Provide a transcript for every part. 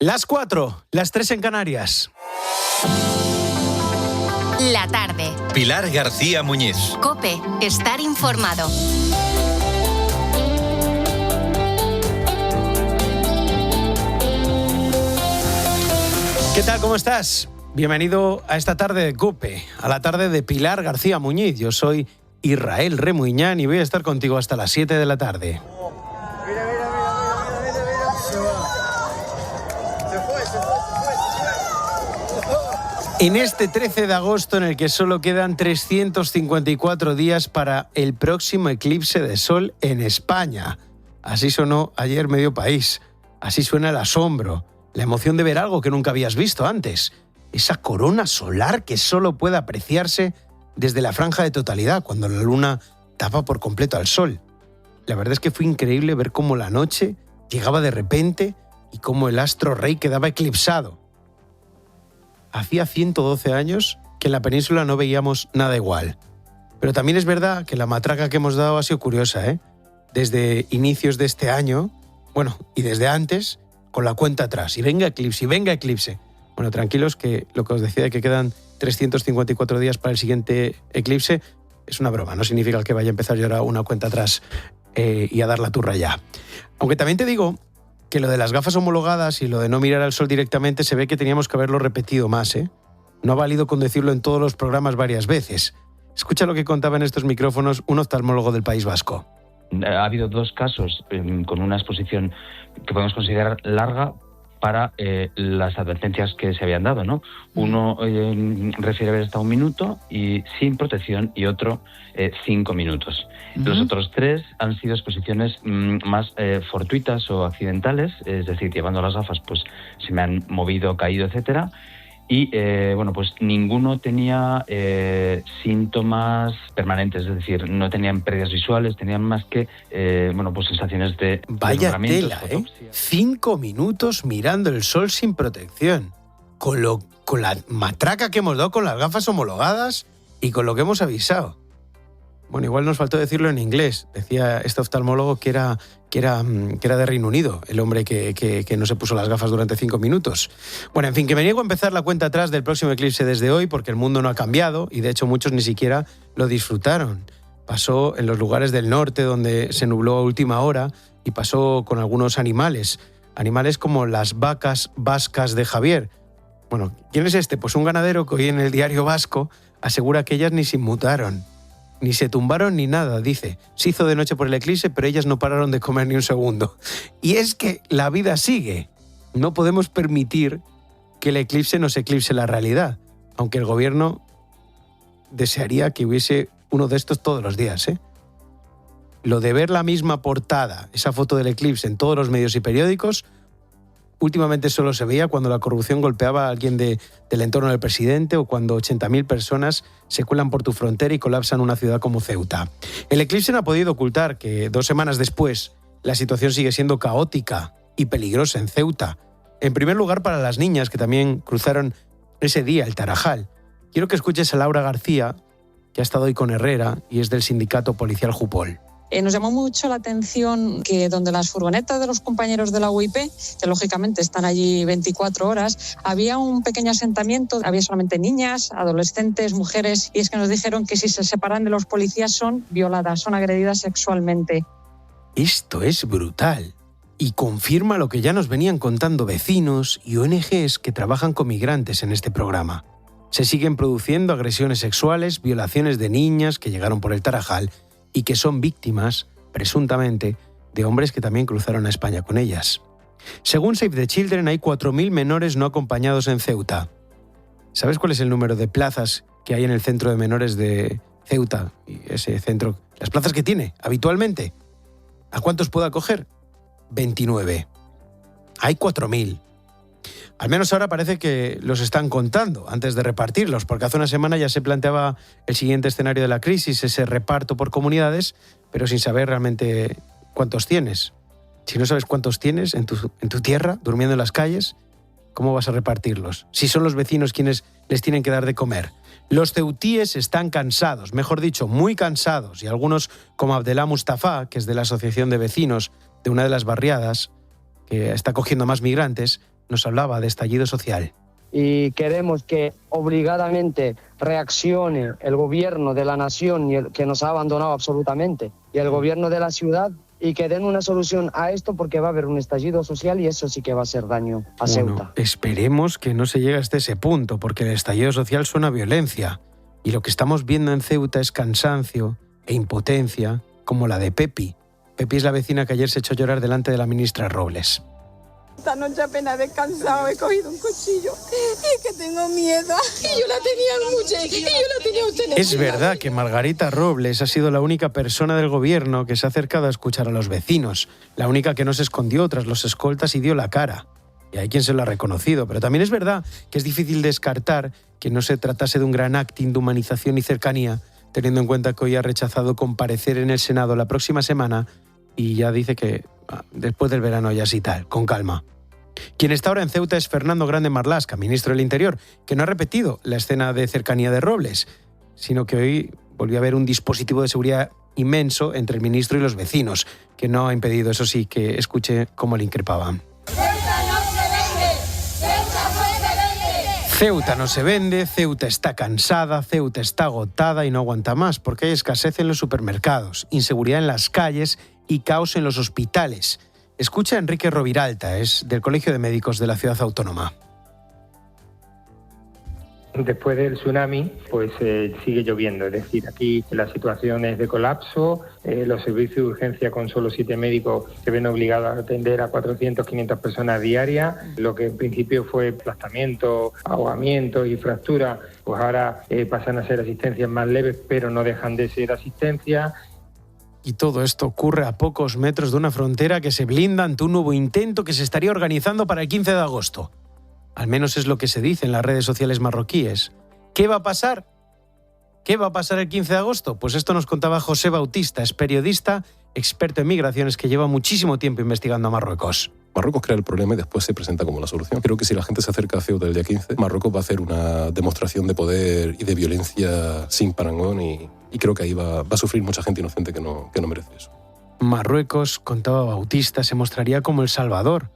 Las 4, las 3 en Canarias. La tarde. Pilar García Muñiz. COPE. Estar informado. ¿Qué tal? ¿Cómo estás? Bienvenido a esta tarde de COPE, a la tarde de Pilar García Muñiz. Yo soy Israel Remuñán y voy a estar contigo hasta las 7 de la tarde. En este 13 de agosto, en el que solo quedan 354 días para el próximo eclipse de sol en España. Así sonó ayer medio país. Así suena el asombro, la emoción de ver algo que nunca habías visto antes. Esa corona solar que solo puede apreciarse desde la franja de totalidad, cuando la luna tapa por completo al sol. La verdad es que fue increíble ver cómo la noche llegaba de repente y cómo el astro rey quedaba eclipsado. Hacía 112 años que en la península no veíamos nada igual. Pero también es verdad que la matraca que hemos dado ha sido curiosa, ¿eh? Desde inicios de este año, bueno, y desde antes, con la cuenta atrás. Y venga eclipse, y venga eclipse. Bueno, tranquilos, que lo que os decía de que quedan 354 días para el siguiente eclipse es una broma. No significa que vaya a empezar yo ahora una cuenta atrás y a dar la turra ya. Aunque también te digo que lo de las gafas homologadas y lo de no mirar al sol directamente se ve que teníamos que haberlo repetido más, ¿eh? No ha valido con decirlo en todos los programas varias veces. Escucha lo que contaba en estos micrófonos un oftalmólogo del País Vasco. Ha habido dos casos con una exposición que podemos considerar larga para las advertencias que se habían dado, ¿no? Uno refiere haber estado 1 minuto y sin protección y otro 5 minutos. Los otros 3 han sido exposiciones más fortuitas o accidentales, es decir, llevando las gafas pues se me han movido, caído, etcétera. Y, pues ninguno tenía síntomas permanentes, es decir, no tenían pérdidas visuales, tenían más que, sensaciones de... Vaya tela, 5 minutos mirando el sol sin protección. Con la matraca que hemos dado con las gafas homologadas y con lo que hemos avisado. Bueno, igual nos faltó decirlo en inglés. Decía este oftalmólogo que era de Reino Unido, el hombre que no se puso las gafas durante 5 minutos. Bueno, en fin, que me niego a empezar la cuenta atrás del próximo eclipse desde hoy porque el mundo no ha cambiado y de hecho muchos ni siquiera lo disfrutaron. Pasó en los lugares del norte donde se nubló a última hora y pasó con algunos animales. Animales como las vacas vascas de Javier. Bueno, ¿quién es este? Pues un ganadero que hoy en el Diario Vasco asegura que ellas ni se inmutaron. Ni se tumbaron ni nada, dice. Se hizo de noche por el eclipse, pero ellas no pararon de comer ni un segundo. Y es que la vida sigue. No podemos permitir que el eclipse nos eclipse la realidad, aunque el gobierno desearía que hubiese uno de estos todos los días, ¿eh? Lo de ver la misma portada, esa foto del eclipse en todos los medios y periódicos, últimamente solo se veía cuando la corrupción golpeaba a alguien del entorno del presidente o cuando 80.000 personas se cuelan por tu frontera y colapsan una ciudad como Ceuta. El eclipse no ha podido ocultar que 2 semanas después la situación sigue siendo caótica y peligrosa en Ceuta. En primer lugar para las niñas que también cruzaron ese día el Tarajal. Quiero que escuches a Laura García, que ha estado hoy con Herrera y es del sindicato policial Jupol. Nos llamó mucho la atención que donde las furgonetas de los compañeros de la UIP, que lógicamente están allí 24 horas, había un pequeño asentamiento, había solamente niñas, adolescentes, mujeres, y es que nos dijeron que si se separan de los policías son violadas, son agredidas sexualmente. Esto es brutal y confirma lo que ya nos venían contando vecinos y ONGs que trabajan con migrantes en este programa. Se siguen produciendo agresiones sexuales, violaciones de niñas que llegaron por el Tarajal y que son víctimas, presuntamente, de hombres que también cruzaron a España con ellas. Según Save the Children, hay 4.000 menores no acompañados en Ceuta. ¿Sabes cuál es el número de plazas que hay en el centro de menores de Ceuta? Y ese centro, las plazas que tiene habitualmente. ¿A cuántos puede acoger? 29. Hay 4.000. Al menos ahora parece que los están contando antes de repartirlos, porque hace una semana ya se planteaba el siguiente escenario de la crisis, ese reparto por comunidades, pero sin saber realmente cuántos tienes. Si no sabes cuántos tienes en tu tierra, durmiendo en las calles, ¿cómo vas a repartirlos? Si son los vecinos quienes les tienen que dar de comer. Los ceutíes están cansados, mejor dicho, muy cansados, y algunos, como Abdelá Mustafa, que es de la Asociación de Vecinos de una de las barriadas, que está acogiendo más migrantes, nos hablaba de estallido social. Y queremos que obligadamente reaccione el gobierno de la nación, que nos ha abandonado absolutamente, y el gobierno de la ciudad, y que den una solución a esto, porque va a haber un estallido social y eso sí que va a hacer daño a Ceuta. Esperemos que no se llegue hasta ese punto, porque el estallido social suena a violencia. Y lo que estamos viendo en Ceuta es cansancio e impotencia, como la de Pepi. Pepi es la vecina que ayer se echó a llorar delante de la ministra Robles. Esta noche apenas he descansado, he cogido un cuchillo y que tengo miedo. Y yo la tenía mucha, y yo la tenía usted. Es verdad que Margarita Robles ha sido la única persona del gobierno que se ha acercado a escuchar a los vecinos, la única que no se escondió tras los escoltas y dio la cara. Y hay quien se lo ha reconocido, pero también es verdad que es difícil descartar que no se tratase de un gran acting de humanización y cercanía, teniendo en cuenta que hoy ha rechazado comparecer en el Senado la próxima semana y ya dice que después del verano ya sí tal, con calma. Quien está ahora en Ceuta es Fernando Grande Marlaska, ministro del Interior, que no ha repetido la escena de cercanía de Robles, sino que hoy volvió a haber un dispositivo de seguridad inmenso entre el ministro y los vecinos, que no ha impedido, eso sí, que escuche cómo le increpaban. Ceuta no se vende, Ceuta está cansada, Ceuta está agotada y no aguanta más, porque hay escasez en los supermercados, inseguridad en las calles y caos en los hospitales. Escucha a Enrique Roviralta, es del Colegio de Médicos de la Ciudad Autónoma. Después del tsunami, pues sigue lloviendo, es decir, aquí la situación es de colapso, los servicios de urgencia con solo 7 médicos se ven obligados a atender a 400, 500 personas diarias, lo que en principio fue aplastamiento, ahogamiento y fractura, pues ahora pasan a ser asistencias más leves, pero no dejan de ser asistencias. Y todo esto ocurre a pocos metros de una frontera que se blinda ante un nuevo intento que se estaría organizando para el 15 de agosto. Al menos es lo que se dice en las redes sociales marroquíes. ¿Qué va a pasar? ¿Qué va a pasar el 15 de agosto? Pues esto nos contaba José Bautista, es periodista, experto en migraciones que lleva muchísimo tiempo investigando a Marruecos. Marruecos crea el problema y después se presenta como la solución. Creo que si la gente se acerca a Ceuta el día 15, Marruecos va a hacer una demostración de poder y de violencia sin parangón y creo que ahí va a sufrir mucha gente inocente que no merece eso. Marruecos, contaba Bautista, se mostraría como el Salvador,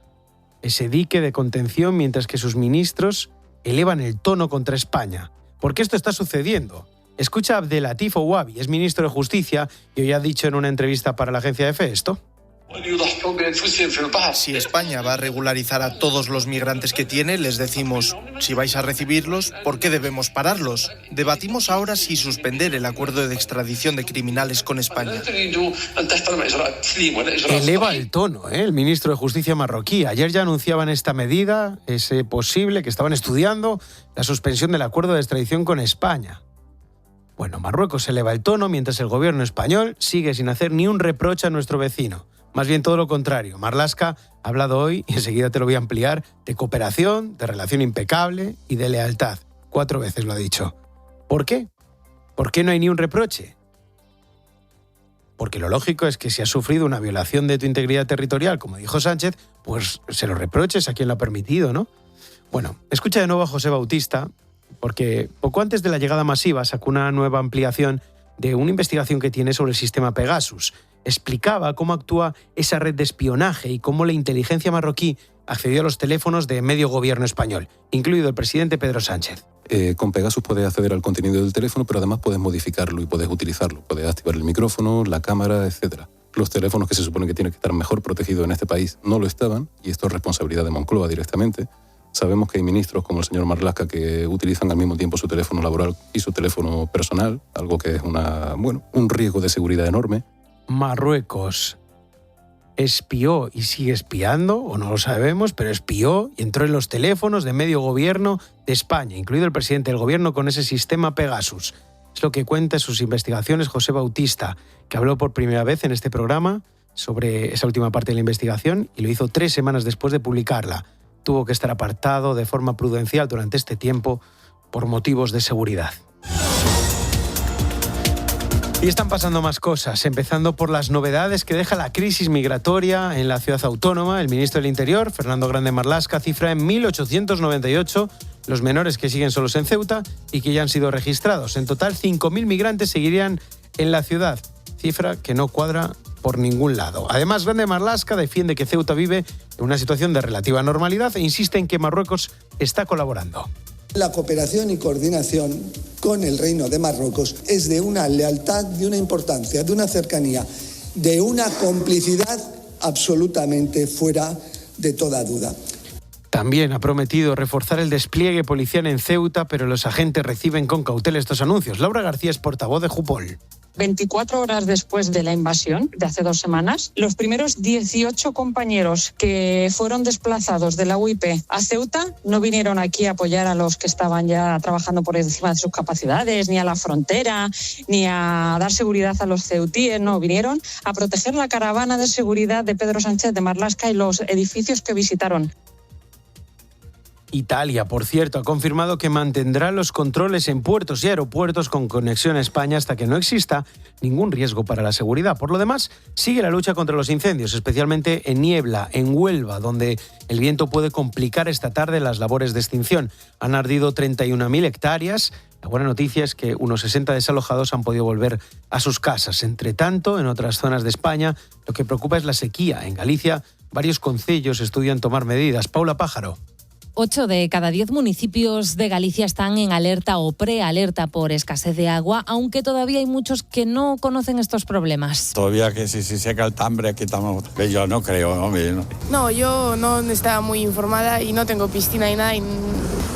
ese dique de contención mientras que sus ministros elevan el tono contra España. ¿Por qué esto está sucediendo? Escucha a Abdelatif Ouabi, es ministro de Justicia y hoy ha dicho en una entrevista para la agencia EFE esto. Si España va a regularizar a todos los migrantes que tiene, les decimos, si vais a recibirlos, ¿por qué debemos pararlos? Debatimos ahora si suspender el acuerdo de extradición de criminales con España. Eleva el tono, el ministro de Justicia marroquí. Ayer ya anunciaban esta medida, es posible que estaban estudiando la suspensión del acuerdo de extradición con España. Bueno, Marruecos eleva el tono mientras el gobierno español sigue sin hacer ni un reproche a nuestro vecino. Más bien todo lo contrario. Marlaska ha hablado hoy, y enseguida te lo voy a ampliar, de cooperación, de relación impecable y de lealtad. 4 veces lo ha dicho. ¿Por qué? ¿Por qué no hay ni un reproche? Porque lo lógico es que si has sufrido una violación de tu integridad territorial, como dijo Sánchez, pues se lo reproches a quien lo ha permitido, ¿no? Bueno, escucha de nuevo a José Bautista, porque poco antes de la llegada masiva sacó una nueva ampliación de una investigación que tiene sobre el sistema Pegasus. Explicaba cómo actúa esa red de espionaje y cómo la inteligencia marroquí accedió a los teléfonos de medio gobierno español, incluido el presidente Pedro Sánchez. Con Pegasus puedes acceder al contenido del teléfono, pero además puedes modificarlo y puedes utilizarlo. Puedes activar el micrófono, la cámara, etc. Los teléfonos que se supone que tienen que estar mejor protegidos en este país no lo estaban, y esto es responsabilidad de Moncloa directamente. Sabemos que hay ministros como el señor Marlaska que utilizan al mismo tiempo su teléfono laboral y su teléfono personal, algo que es un riesgo de seguridad enorme. Marruecos espió y sigue espiando, o no lo sabemos, pero espió y entró en los teléfonos de medio gobierno de España, incluido el presidente del gobierno, con ese sistema Pegasus. Es lo que cuenta en sus investigaciones José Bautista, que habló por primera vez en este programa sobre esa última parte de la investigación y lo hizo 3 semanas después de publicarla. Tuvo que estar apartado de forma prudencial durante este tiempo por motivos de seguridad. Y están pasando más cosas, empezando por las novedades que deja la crisis migratoria en la ciudad autónoma. El ministro del Interior, Fernando Grande Marlaska, cifra en 1.898 los menores que siguen solos en Ceuta y que ya han sido registrados. En total, 5.000 migrantes seguirían en la ciudad, cifra que no cuadra por ningún lado. Además, Grande Marlaska defiende que Ceuta vive en una situación de relativa normalidad e insiste en que Marruecos está colaborando. La cooperación y coordinación con el Reino de Marruecos es de una lealtad, de una importancia, de una cercanía, de una complicidad absolutamente fuera de toda duda. También ha prometido reforzar el despliegue policial en Ceuta, pero los agentes reciben con cautela estos anuncios. Laura García es portavoz de Jupol. 24 horas después de la invasión de hace 2 semanas, los primeros 18 compañeros que fueron desplazados de la UIP a Ceuta no vinieron aquí a apoyar a los que estaban ya trabajando por encima de sus capacidades, ni a la frontera, ni a dar seguridad a los ceutíes, no, vinieron a proteger la caravana de seguridad de Pedro Sánchez de Marlaska y los edificios que visitaron. Italia, por cierto, ha confirmado que mantendrá los controles en puertos y aeropuertos con conexión a España hasta que no exista ningún riesgo para la seguridad. Por lo demás, sigue la lucha contra los incendios, especialmente en Niebla, en Huelva, donde el viento puede complicar esta tarde las labores de extinción. Han ardido 31.000 hectáreas. La buena noticia es que unos 60 desalojados han podido volver a sus casas. Entre tanto, en otras zonas de España, lo que preocupa es la sequía. En Galicia, varios concellos estudian tomar medidas. Paula Pájaro. 8 de cada 10 municipios de Galicia están en alerta o prealerta por escasez de agua, aunque todavía hay muchos que no conocen estos problemas. Todavía que si seca el tambre aquí estamos, yo no creo, hombre. No, yo no estaba muy informada y no tengo piscina ni nada.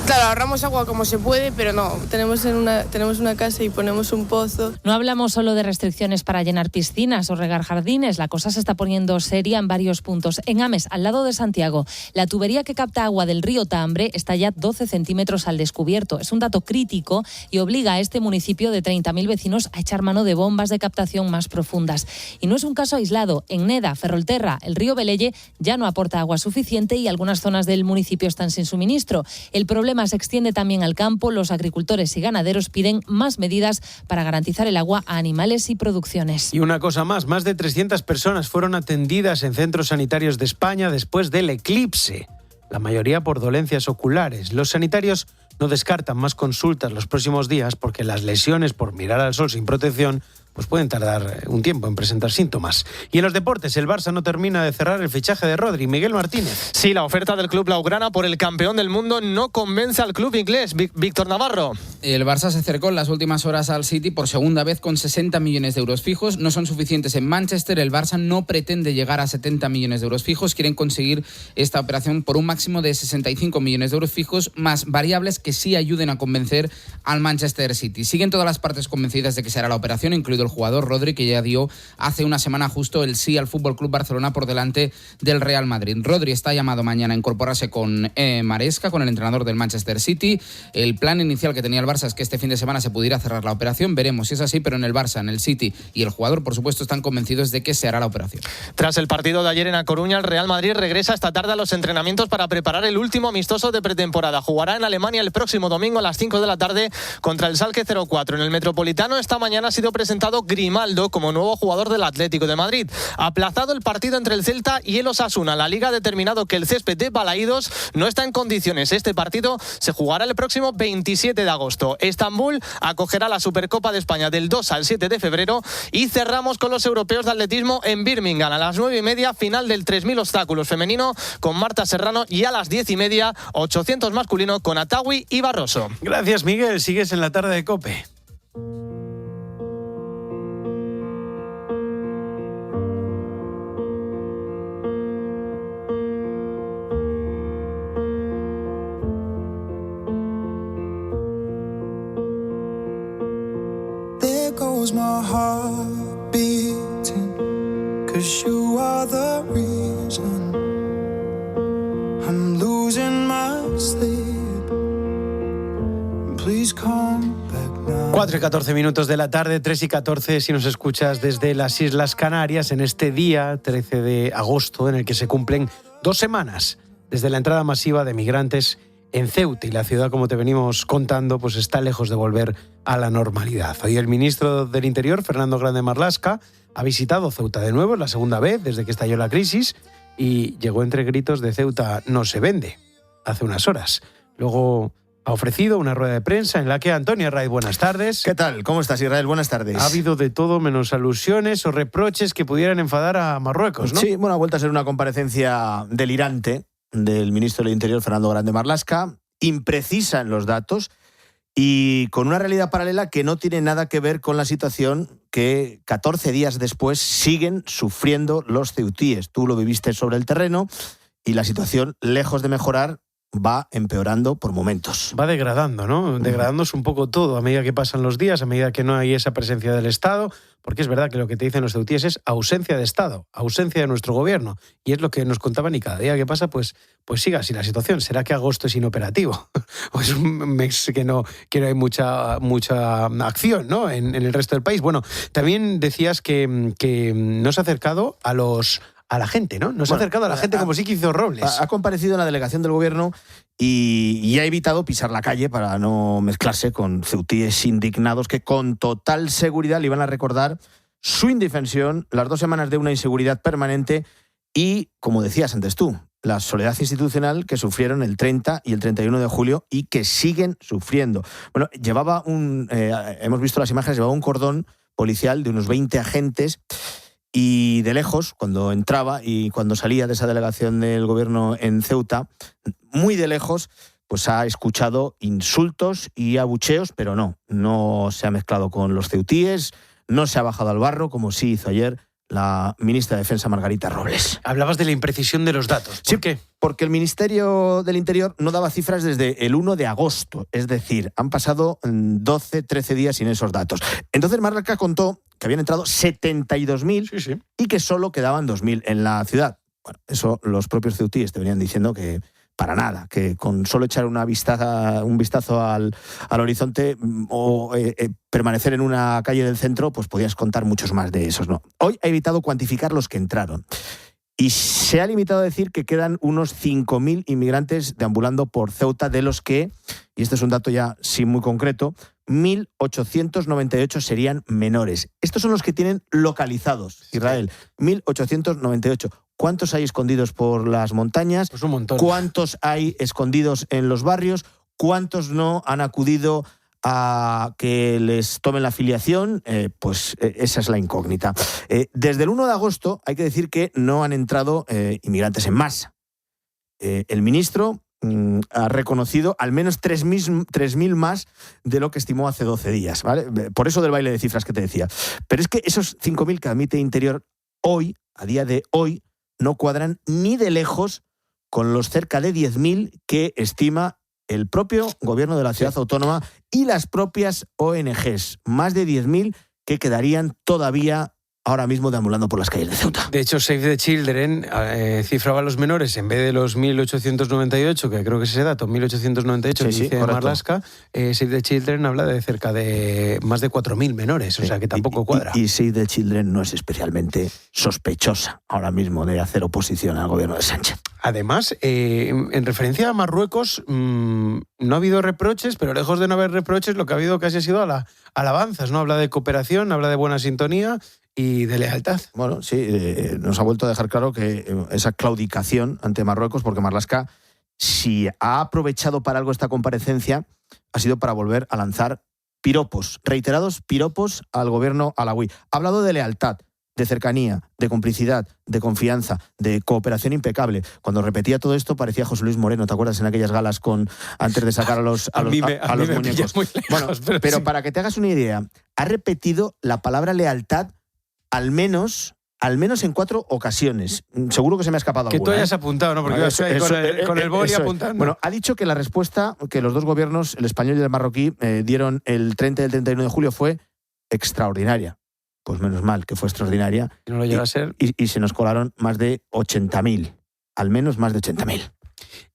Claro, ahorramos agua como se puede, pero no, tenemos una casa y ponemos un pozo. No hablamos solo de restricciones para llenar piscinas o regar jardines, la cosa se está poniendo seria en varios puntos. En Ames, al lado de Santiago, la tubería que capta agua del río Tambre está ya 12 centímetros al descubierto. Es un dato crítico y obliga a este municipio de 30.000 vecinos a echar mano de bombas de captación más profundas. Y no es un caso aislado. En Neda, Ferrolterra, el río Velelle ya no aporta agua suficiente y algunas zonas del municipio están sin suministro. El problema se extiende también al campo. Los agricultores y ganaderos piden más medidas para garantizar el agua a animales y producciones. Y una cosa más de 300 personas fueron atendidas en centros sanitarios de España después del eclipse. La mayoría por dolencias oculares. Los sanitarios no descartan más consultas los próximos días porque las lesiones por mirar al sol sin protección pues pueden tardar un tiempo en presentar síntomas. Y en los deportes, el Barça no termina de cerrar el fichaje de Rodri. Miguel Martínez. Sí, la oferta del club blaugrana por el campeón del mundo no convence al club inglés. Víctor Navarro. El Barça se acercó en las últimas horas al City por segunda vez con 60 millones de euros fijos. No son suficientes en Manchester. El Barça no pretende llegar a 70 millones de euros fijos. Quieren conseguir esta operación por un máximo de 65 millones de euros fijos, más variables que sí ayuden a convencer al Manchester City. Siguen todas las partes convencidas de que se hará la operación, incluido el jugador Rodri, que ya dio hace una semana justo el sí al FC Barcelona por delante del Real Madrid. Rodri está llamado mañana a incorporarse con Maresca, con el entrenador del Manchester City. El plan inicial que tenía el Barça es que este fin de semana se pudiera cerrar la operación. Veremos si es así, pero en el Barça, en el City y el jugador, por supuesto, están convencidos de que se hará la operación. Tras el partido de ayer en A Coruña, el Real Madrid regresa esta tarde a los entrenamientos para preparar el último amistoso de pretemporada. Jugará en Alemania el próximo domingo a las 5 de la tarde contra el Schalke 04. En el Metropolitano esta mañana ha sido presentado Grimaldo como nuevo jugador del Atlético de Madrid. Aplazado el partido entre el Celta y el Osasuna. La Liga ha determinado que el césped de Balaídos no está en condiciones. Este partido se jugará el próximo 27 de agosto. Estambul acogerá la Supercopa de España del 2 al 7 de febrero y cerramos con los europeos de atletismo en Birmingham. A las 9:30, final del 3.000 obstáculos femenino con Marta Serrano y a las 10:30, 800 masculino con Atawi y Barroso. Gracias, Miguel. Sigues en la tarde de COPE. My heart beating, 'cause you are the reason I'm losing my sleep. Please come back now. 4:14 de la tarde, 3:14 si nos escuchas desde las Islas Canarias en este día 13 de agosto en el que se cumplen 2 semanas desde la entrada masiva de migrantes en Ceuta, y la ciudad, como te venimos contando, pues está lejos de volver a la normalidad. Hoy el ministro del Interior, Fernando Grande Marlaska, ha visitado Ceuta de nuevo, es la segunda vez desde que estalló la crisis, y llegó entre gritos de Ceuta no se vende, hace unas horas. Luego ha ofrecido una rueda de prensa en la que Antonio Arraiz, buenas tardes. ¿Qué tal? ¿Cómo estás, Israel? Buenas tardes. Ha habido de todo menos alusiones o reproches que pudieran enfadar a Marruecos, ¿no? Sí, bueno, ha vuelto a ser una comparecencia delirante del ministro del Interior, Fernando Grande Marlaska, imprecisa en los datos y con una realidad paralela que no tiene nada que ver con la situación que 14 días después siguen sufriendo los ceutíes. Tú lo viviste sobre el terreno y la situación, lejos de mejorar, va empeorando por momentos. Va degradando, ¿no? Degradándose un poco todo a medida que pasan los días, a medida que no hay esa presencia del Estado, porque es verdad que lo que te dicen los ceutíes es ausencia de Estado, ausencia de nuestro gobierno, y es lo que nos contaban y cada día que pasa, pues siga así la situación. ¿Será que agosto es inoperativo? ¿O es un mes que no hay mucha acción, ¿no? en el resto del país? Bueno, también decías que no se ha acercado a la gente, ¿no? Nos ha acercado a la gente como sí que hizo Robles. Ha comparecido en la delegación del gobierno y ha evitado pisar la calle para no mezclarse con ceutíes indignados que con total seguridad le iban a recordar su indefensión, las 2 semanas de una inseguridad permanente y, como decías antes tú, la soledad institucional que sufrieron el 30 y el 31 de julio y que siguen sufriendo. Bueno, hemos visto las imágenes, llevaba un cordón policial de unos 20 agentes. Y de lejos, cuando entraba y cuando salía de esa delegación del gobierno en Ceuta, muy de lejos, pues ha escuchado insultos y abucheos, pero no se ha mezclado con los ceutíes, no se ha bajado al barro, como sí hizo ayer la ministra de Defensa, Margarita Robles. Hablabas de la imprecisión de los datos. ¿Por qué? Porque el Ministerio del Interior no daba cifras desde el 1 de agosto. Es decir, han pasado 12, 13 días sin esos datos. Entonces Marlaska contó que habían entrado 72.000 y que solo quedaban 2.000 en la ciudad. Bueno, eso los propios ceutíes te venían diciendo que para nada, que con solo echar un vistazo al horizonte o permanecer en una calle del centro, pues podías contar muchos más de esos, ¿no? Hoy ha evitado cuantificar los que entraron. Y se ha limitado a decir que quedan unos 5.000 inmigrantes deambulando por Ceuta, de los que, y este es un dato ya sí muy concreto, 1.898 serían menores. Estos son los que tienen localizados, Israel. 1.898. ¿Cuántos hay escondidos por las montañas? Pues un montón. ¿Cuántos hay escondidos en los barrios? ¿Cuántos no han acudido a que les tomen la filiación? Pues esa es la incógnita. Desde el 1 de agosto hay que decir que no han entrado inmigrantes en masa. El ministro ha reconocido al menos 3.000 más de lo que estimó hace 12 días, ¿vale? Por eso del baile de cifras que te decía. Pero es que esos 5.000 que admite Interior hoy, a día de hoy, no cuadran ni de lejos con los cerca de 10.000 que estima el propio gobierno de la ciudad autónoma y las propias ONGs. Más de 10.000 que quedarían todavía ahora mismo deambulando por las calles de Ceuta. De hecho, Save the Children cifraba a los menores en vez de los 1.898, que creo que es ese dato, 1.898, que dice Marlaska, Save the Children habla de cerca de más de 4.000 menores, o sea que tampoco cuadra. Y Save the Children no es especialmente sospechosa ahora mismo de hacer oposición al gobierno de Sánchez. Además, en referencia a Marruecos, no ha habido reproches, pero lejos de no haber reproches, lo que ha habido casi ha sido alabanzas, ¿no? Habla de cooperación, habla de buena sintonía y de lealtad. Bueno, sí, nos ha vuelto a dejar claro que esa claudicación ante Marruecos, porque Marlaska, si ha aprovechado para algo esta comparecencia, ha sido para volver a lanzar piropos, reiterados piropos al gobierno alauí. Ha hablado de lealtad, de cercanía, de complicidad, de confianza, de cooperación impecable. Cuando repetía todo esto parecía José Luis Moreno, ¿te acuerdas? En aquellas galas antes de sacar a los muñecos. Bueno, pero para que te hagas una idea, ha repetido la palabra lealtad al menos en 4 ocasiones. Seguro que se me ha escapado alguna. Que tú hayas apuntado, ¿no? Porque yo estoy ahí con el boli apuntando. Bueno, ha dicho que la respuesta que los dos gobiernos, el español y el marroquí, dieron el 30 y el 31 de julio fue extraordinaria. Pues menos mal que fue extraordinaria. Y no lo llega a ser. Y se nos colaron más de 80.000. Al menos más de 80.000.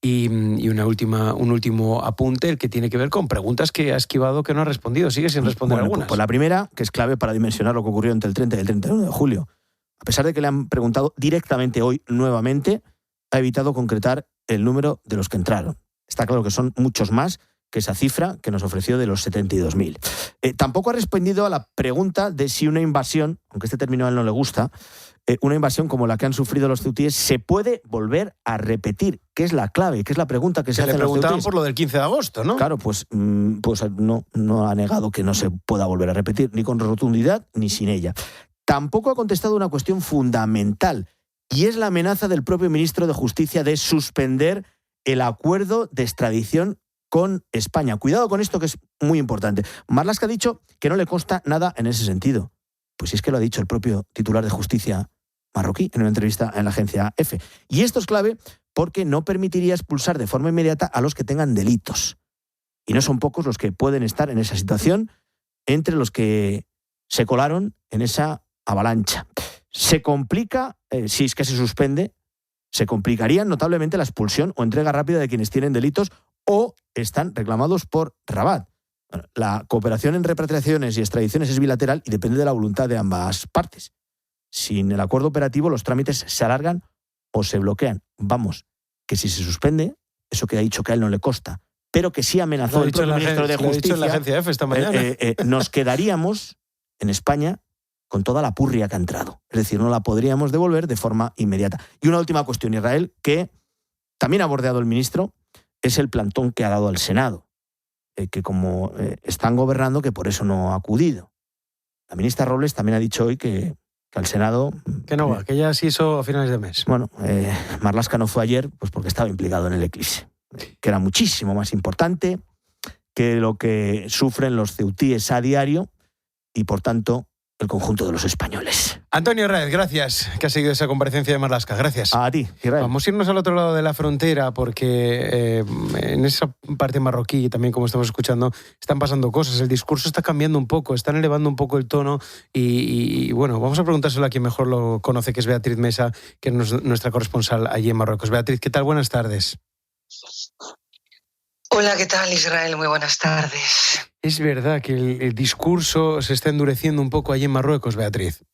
Y un último apunte, el que tiene que ver con preguntas que ha esquivado, que no ha respondido. Sigue sin responder algunas. Pues la primera, que es clave para dimensionar lo que ocurrió entre el 30 y el 31 de julio. A pesar de que le han preguntado directamente hoy nuevamente, ha evitado concretar el número de los que entraron. Está claro que son muchos más que esa cifra que nos ofreció de los 72.000. Tampoco ha respondido a la pregunta de si una invasión, aunque este término a él no le gusta, una invasión como la que han sufrido los ceutíes se puede volver a repetir, que es la clave, que es la pregunta que se hace. Le preguntaban por lo del 15 de agosto, ¿no? Claro, pues no ha negado que no se pueda volver a repetir, ni con rotundidad ni sin ella. Tampoco ha contestado una cuestión fundamental, y es la amenaza del propio ministro de Justicia de suspender el acuerdo de extradición con España. Cuidado con esto, que es muy importante. Marlaska ha dicho que no le consta nada en ese sentido. Pues sí, es que lo ha dicho el propio titular de Justicia marroquí en una entrevista en la agencia EFE. Y esto es clave porque no permitiría expulsar de forma inmediata a los que tengan delitos. Y no son pocos los que pueden estar en esa situación, entre los que se colaron en esa avalancha. Se complica, si es que se suspende, se complicaría notablemente la expulsión o entrega rápida de quienes tienen delitos o están reclamados por Rabat. La cooperación en repatriaciones y extradiciones es bilateral y depende de la voluntad de ambas partes. Sin el acuerdo operativo, los trámites se alargan o se bloquean. Vamos, que si se suspende, eso que ha dicho que a él no le consta, pero que sí amenazó el propio ministro de Justicia, en la agencia EFE esta mañana. Nos quedaríamos en España con toda la purria que ha entrado. Es decir, no la podríamos devolver de forma inmediata. Y una última cuestión, Israel, que también ha bordeado el ministro, es el plantón que ha dado al Senado, que como están gobernando, que por eso no ha acudido. La ministra Robles también ha dicho hoy que al Senado... Que no va, que ya se hizo a finales de mes. Bueno, Marlaska no fue ayer pues porque estaba implicado en el eclipse, que era muchísimo más importante que lo que sufren los ceutíes a diario y, por tanto, el conjunto de los españoles. Antonio Herrera, gracias, que ha seguido esa comparecencia de Marlaska. Gracias. A ti, Israel. Vamos a irnos al otro lado de la frontera porque en esa parte marroquí, también como estamos escuchando, están pasando cosas. El discurso está cambiando un poco, están elevando un poco el tono y bueno, vamos a preguntárselo a quien mejor lo conoce, que es Beatriz Mesa, que es nuestra corresponsal allí en Marruecos. Beatriz, ¿qué tal? Buenas tardes. Hola, ¿qué tal, Israel? Muy buenas tardes. Es verdad que el discurso se está endureciendo un poco allí en Marruecos, Beatriz.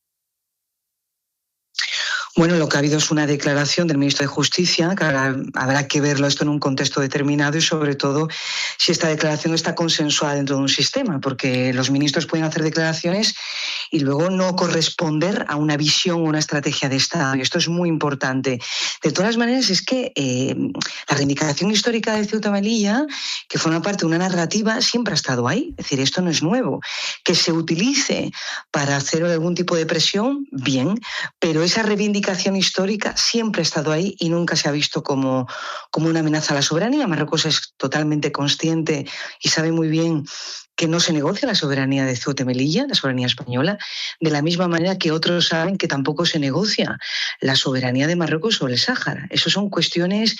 Bueno, lo que ha habido es una declaración del ministro de Justicia, que habrá que verlo esto en un contexto determinado y sobre todo si esta declaración está consensuada dentro de un sistema, porque los ministros pueden hacer declaraciones y luego no corresponder a una visión o una estrategia de Estado. Y esto es muy importante. De todas maneras, es que la reivindicación histórica de Ceuta y Melilla, que forma parte de una narrativa, siempre ha estado ahí. Es decir, esto no es nuevo. Que se utilice para hacer algún tipo de presión, bien, pero esa reivindicación histórica siempre ha estado ahí y nunca se ha visto como una amenaza a la soberanía. Marruecos es totalmente consciente y sabe muy bien que no se negocia la soberanía de Ceuta y Melilla, la soberanía española, de la misma manera que otros saben que tampoco se negocia la soberanía de Marruecos sobre el Sáhara. Esas son cuestiones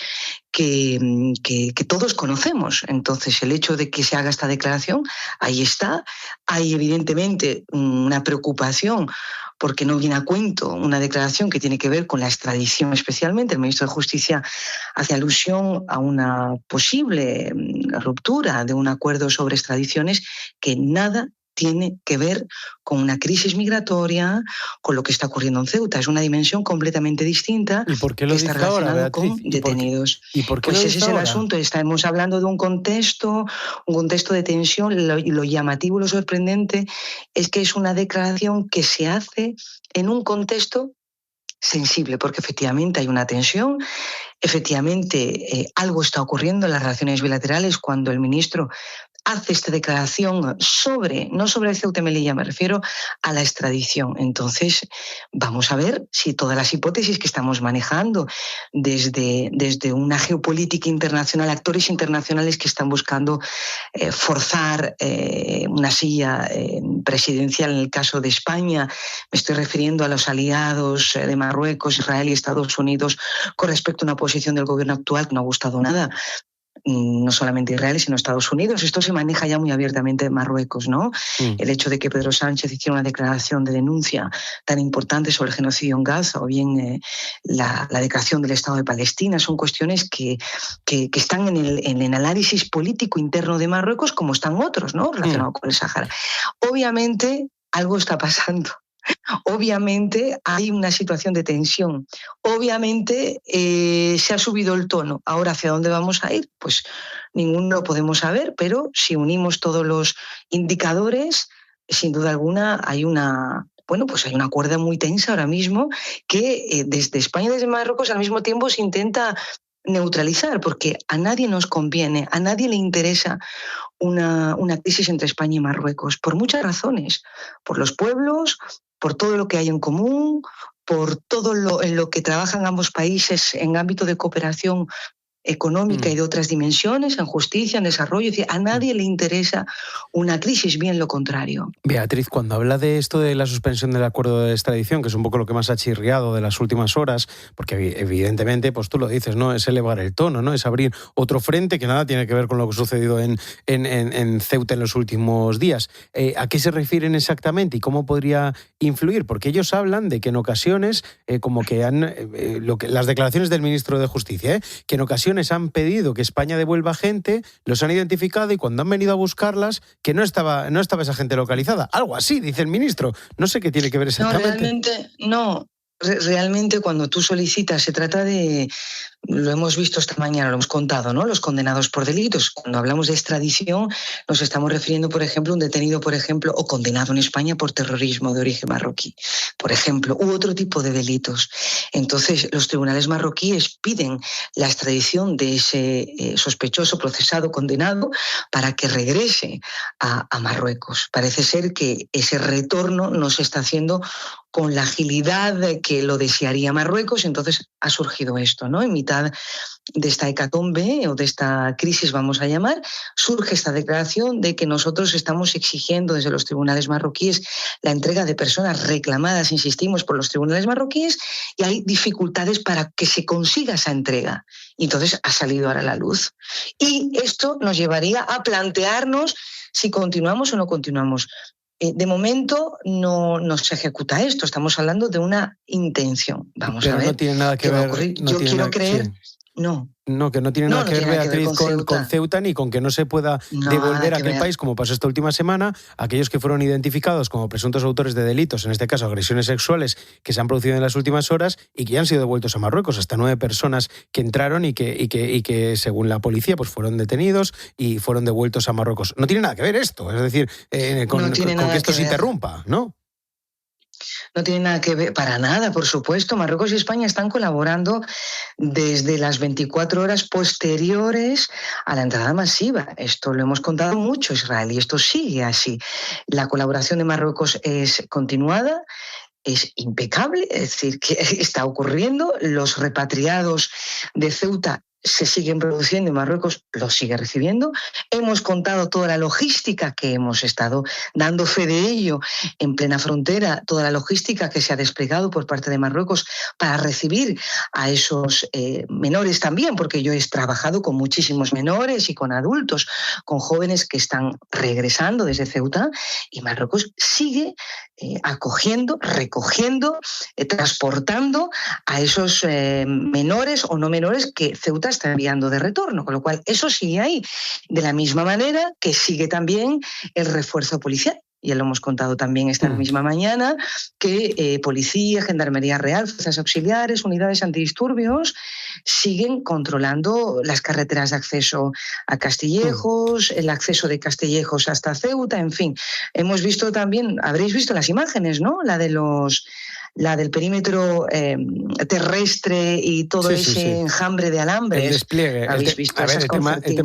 que todos conocemos. Entonces, el hecho de que se haga esta declaración, ahí está. Hay evidentemente una preocupación porque no viene a cuento una declaración que tiene que ver con la extradición especialmente. El ministro de Justicia hace alusión a una posible ruptura de un acuerdo sobre extradiciones que nada tiene que ver con una crisis migratoria, con lo que está ocurriendo en Ceuta. Es una dimensión completamente distinta. ¿Y por qué lo dice ahora, Beatriz? Con detenidos. ¿Y por qué pues lo ese dice es el ahora? asunto. Estamos hablando de un contexto de tensión. Lo llamativo, lo sorprendente es que es una declaración que se hace en un contexto sensible, porque efectivamente hay una tensión, efectivamente algo está ocurriendo en las relaciones bilaterales cuando el ministro hace esta declaración no sobre Ceuta y Melilla, me refiero a la extradición. Entonces, vamos a ver si todas las hipótesis que estamos manejando desde una geopolítica internacional, actores internacionales que están buscando forzar una silla presidencial en el caso de España, me estoy refiriendo a los aliados de Marruecos, Israel y Estados Unidos con respecto a una posición del gobierno actual que no ha gustado nada. No solamente Israel, sino Estados Unidos. Esto se maneja ya muy abiertamente en Marruecos, ¿no? El hecho de que Pedro Sánchez hiciera una declaración de denuncia tan importante sobre el genocidio en Gaza o bien la declaración del Estado de Palestina son cuestiones que están en el análisis político interno de Marruecos como están otros, ¿no? Relacionados con el Sáhara. Obviamente, algo está pasando. Obviamente hay una situación de tensión. Obviamente se ha subido el tono. Ahora, ¿hacia dónde vamos a ir? Pues ninguno lo podemos saber, pero si unimos todos los indicadores, sin duda alguna hay una cuerda muy tensa ahora mismo que desde España y desde Marruecos al mismo tiempo se intenta neutralizar, porque a nadie nos conviene, a nadie le interesa una crisis entre España y Marruecos, por muchas razones, por los pueblos, por todo lo que hay en común, por todo en lo que trabajan ambos países en ámbito de cooperación económica y de otras dimensiones, en justicia, en desarrollo. Es decir, a nadie le interesa una crisis, bien lo contrario. Beatriz, cuando habla de esto de la suspensión del acuerdo de extradición, que es un poco lo que más ha chirriado de las últimas horas, porque evidentemente, pues tú lo dices, ¿no? Es elevar el tono, ¿no? Es abrir otro frente que nada tiene que ver con lo que ha sucedido en Ceuta en los últimos días. ¿A qué se refieren exactamente y cómo podría influir? Porque ellos hablan de que en ocasiones, como que las declaraciones del ministro de Justicia, que en ocasiones han pedido que España devuelva gente, los han identificado y cuando han venido a buscarlas, que no estaba esa gente localizada. Algo así, dice el ministro. No sé qué tiene que ver exactamente. Realmente cuando tú solicitas, se trata de, lo hemos visto esta mañana, lo hemos contado, ¿no? Los condenados por delitos. Cuando hablamos de extradición, nos estamos refiriendo, por ejemplo, a un detenido, por ejemplo, o condenado en España por terrorismo de origen marroquí, por ejemplo, u otro tipo de delitos. Entonces, los tribunales marroquíes piden la extradición de ese sospechoso, procesado, condenado, para que regrese a Marruecos. Parece ser que ese retorno no se está haciendo con la agilidad que lo desearía Marruecos, entonces ha surgido esto, ¿no? En mitad de esta hecatombe o de esta crisis, vamos a llamar, surge esta declaración de que nosotros estamos exigiendo desde los tribunales marroquíes la entrega de personas reclamadas, insistimos, por los tribunales marroquíes, y hay dificultades para que se consiga esa entrega. Y entonces ha salido ahora a la luz. Y esto nos llevaría a plantearnos si continuamos o no continuamos. De momento no se ejecuta esto, estamos hablando de una intención. Vamos a ver. No tiene nada que ver. Yo quiero creer. Sí. No, que no tiene nada que ver, Beatriz, con Ceuta, ni con que no se pueda devolver a aquel país, como pasó esta última semana, aquellos que fueron identificados como presuntos autores de delitos, en este caso agresiones sexuales, que se han producido en las últimas horas y que ya han sido devueltos a Marruecos. Hasta 9 personas que entraron y que según la policía, pues fueron detenidos y fueron devueltos a Marruecos. No tiene nada que ver esto, es decir, con que esto se interrumpa, ¿no? No tiene nada que ver, para nada, por supuesto. Marruecos y España están colaborando desde las 24 horas posteriores a la entrada masiva. Esto lo hemos contado mucho, Israel, y esto sigue así. La colaboración de Marruecos es continuada, es impecable, es decir, que está ocurriendo. Los repatriados de Ceuta se siguen produciendo y Marruecos los sigue recibiendo. Hemos contado toda la logística que hemos estado dando fe de ello en plena frontera, toda la logística que se ha desplegado por parte de Marruecos para recibir a esos menores también, porque yo he trabajado con muchísimos menores y con adultos, con jóvenes que están regresando desde Ceuta, y Marruecos sigue acogiendo, recogiendo, transportando a esos menores o no menores que Ceuta está enviando de retorno, con lo cual eso sigue ahí, de la misma manera que sigue también el refuerzo policial. Ya lo hemos contado también esta misma mañana, que policía, gendarmería real, fuerzas auxiliares, unidades antidisturbios siguen controlando las carreteras de acceso a Castillejos, el acceso de Castillejos hasta Ceuta, en fin. Hemos visto también, habréis visto las imágenes, ¿no? La del perímetro terrestre y todo ese enjambre de alambres. El despliegue. ¿Habéis visto esas el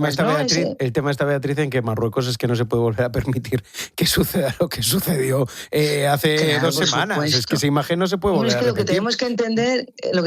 tema está, Beatriz, en que Marruecos es que no se puede volver a permitir que suceda lo que sucedió hace 2 semanas. Supuesto. Es que esa imagen no se puede volver a repetir. Lo que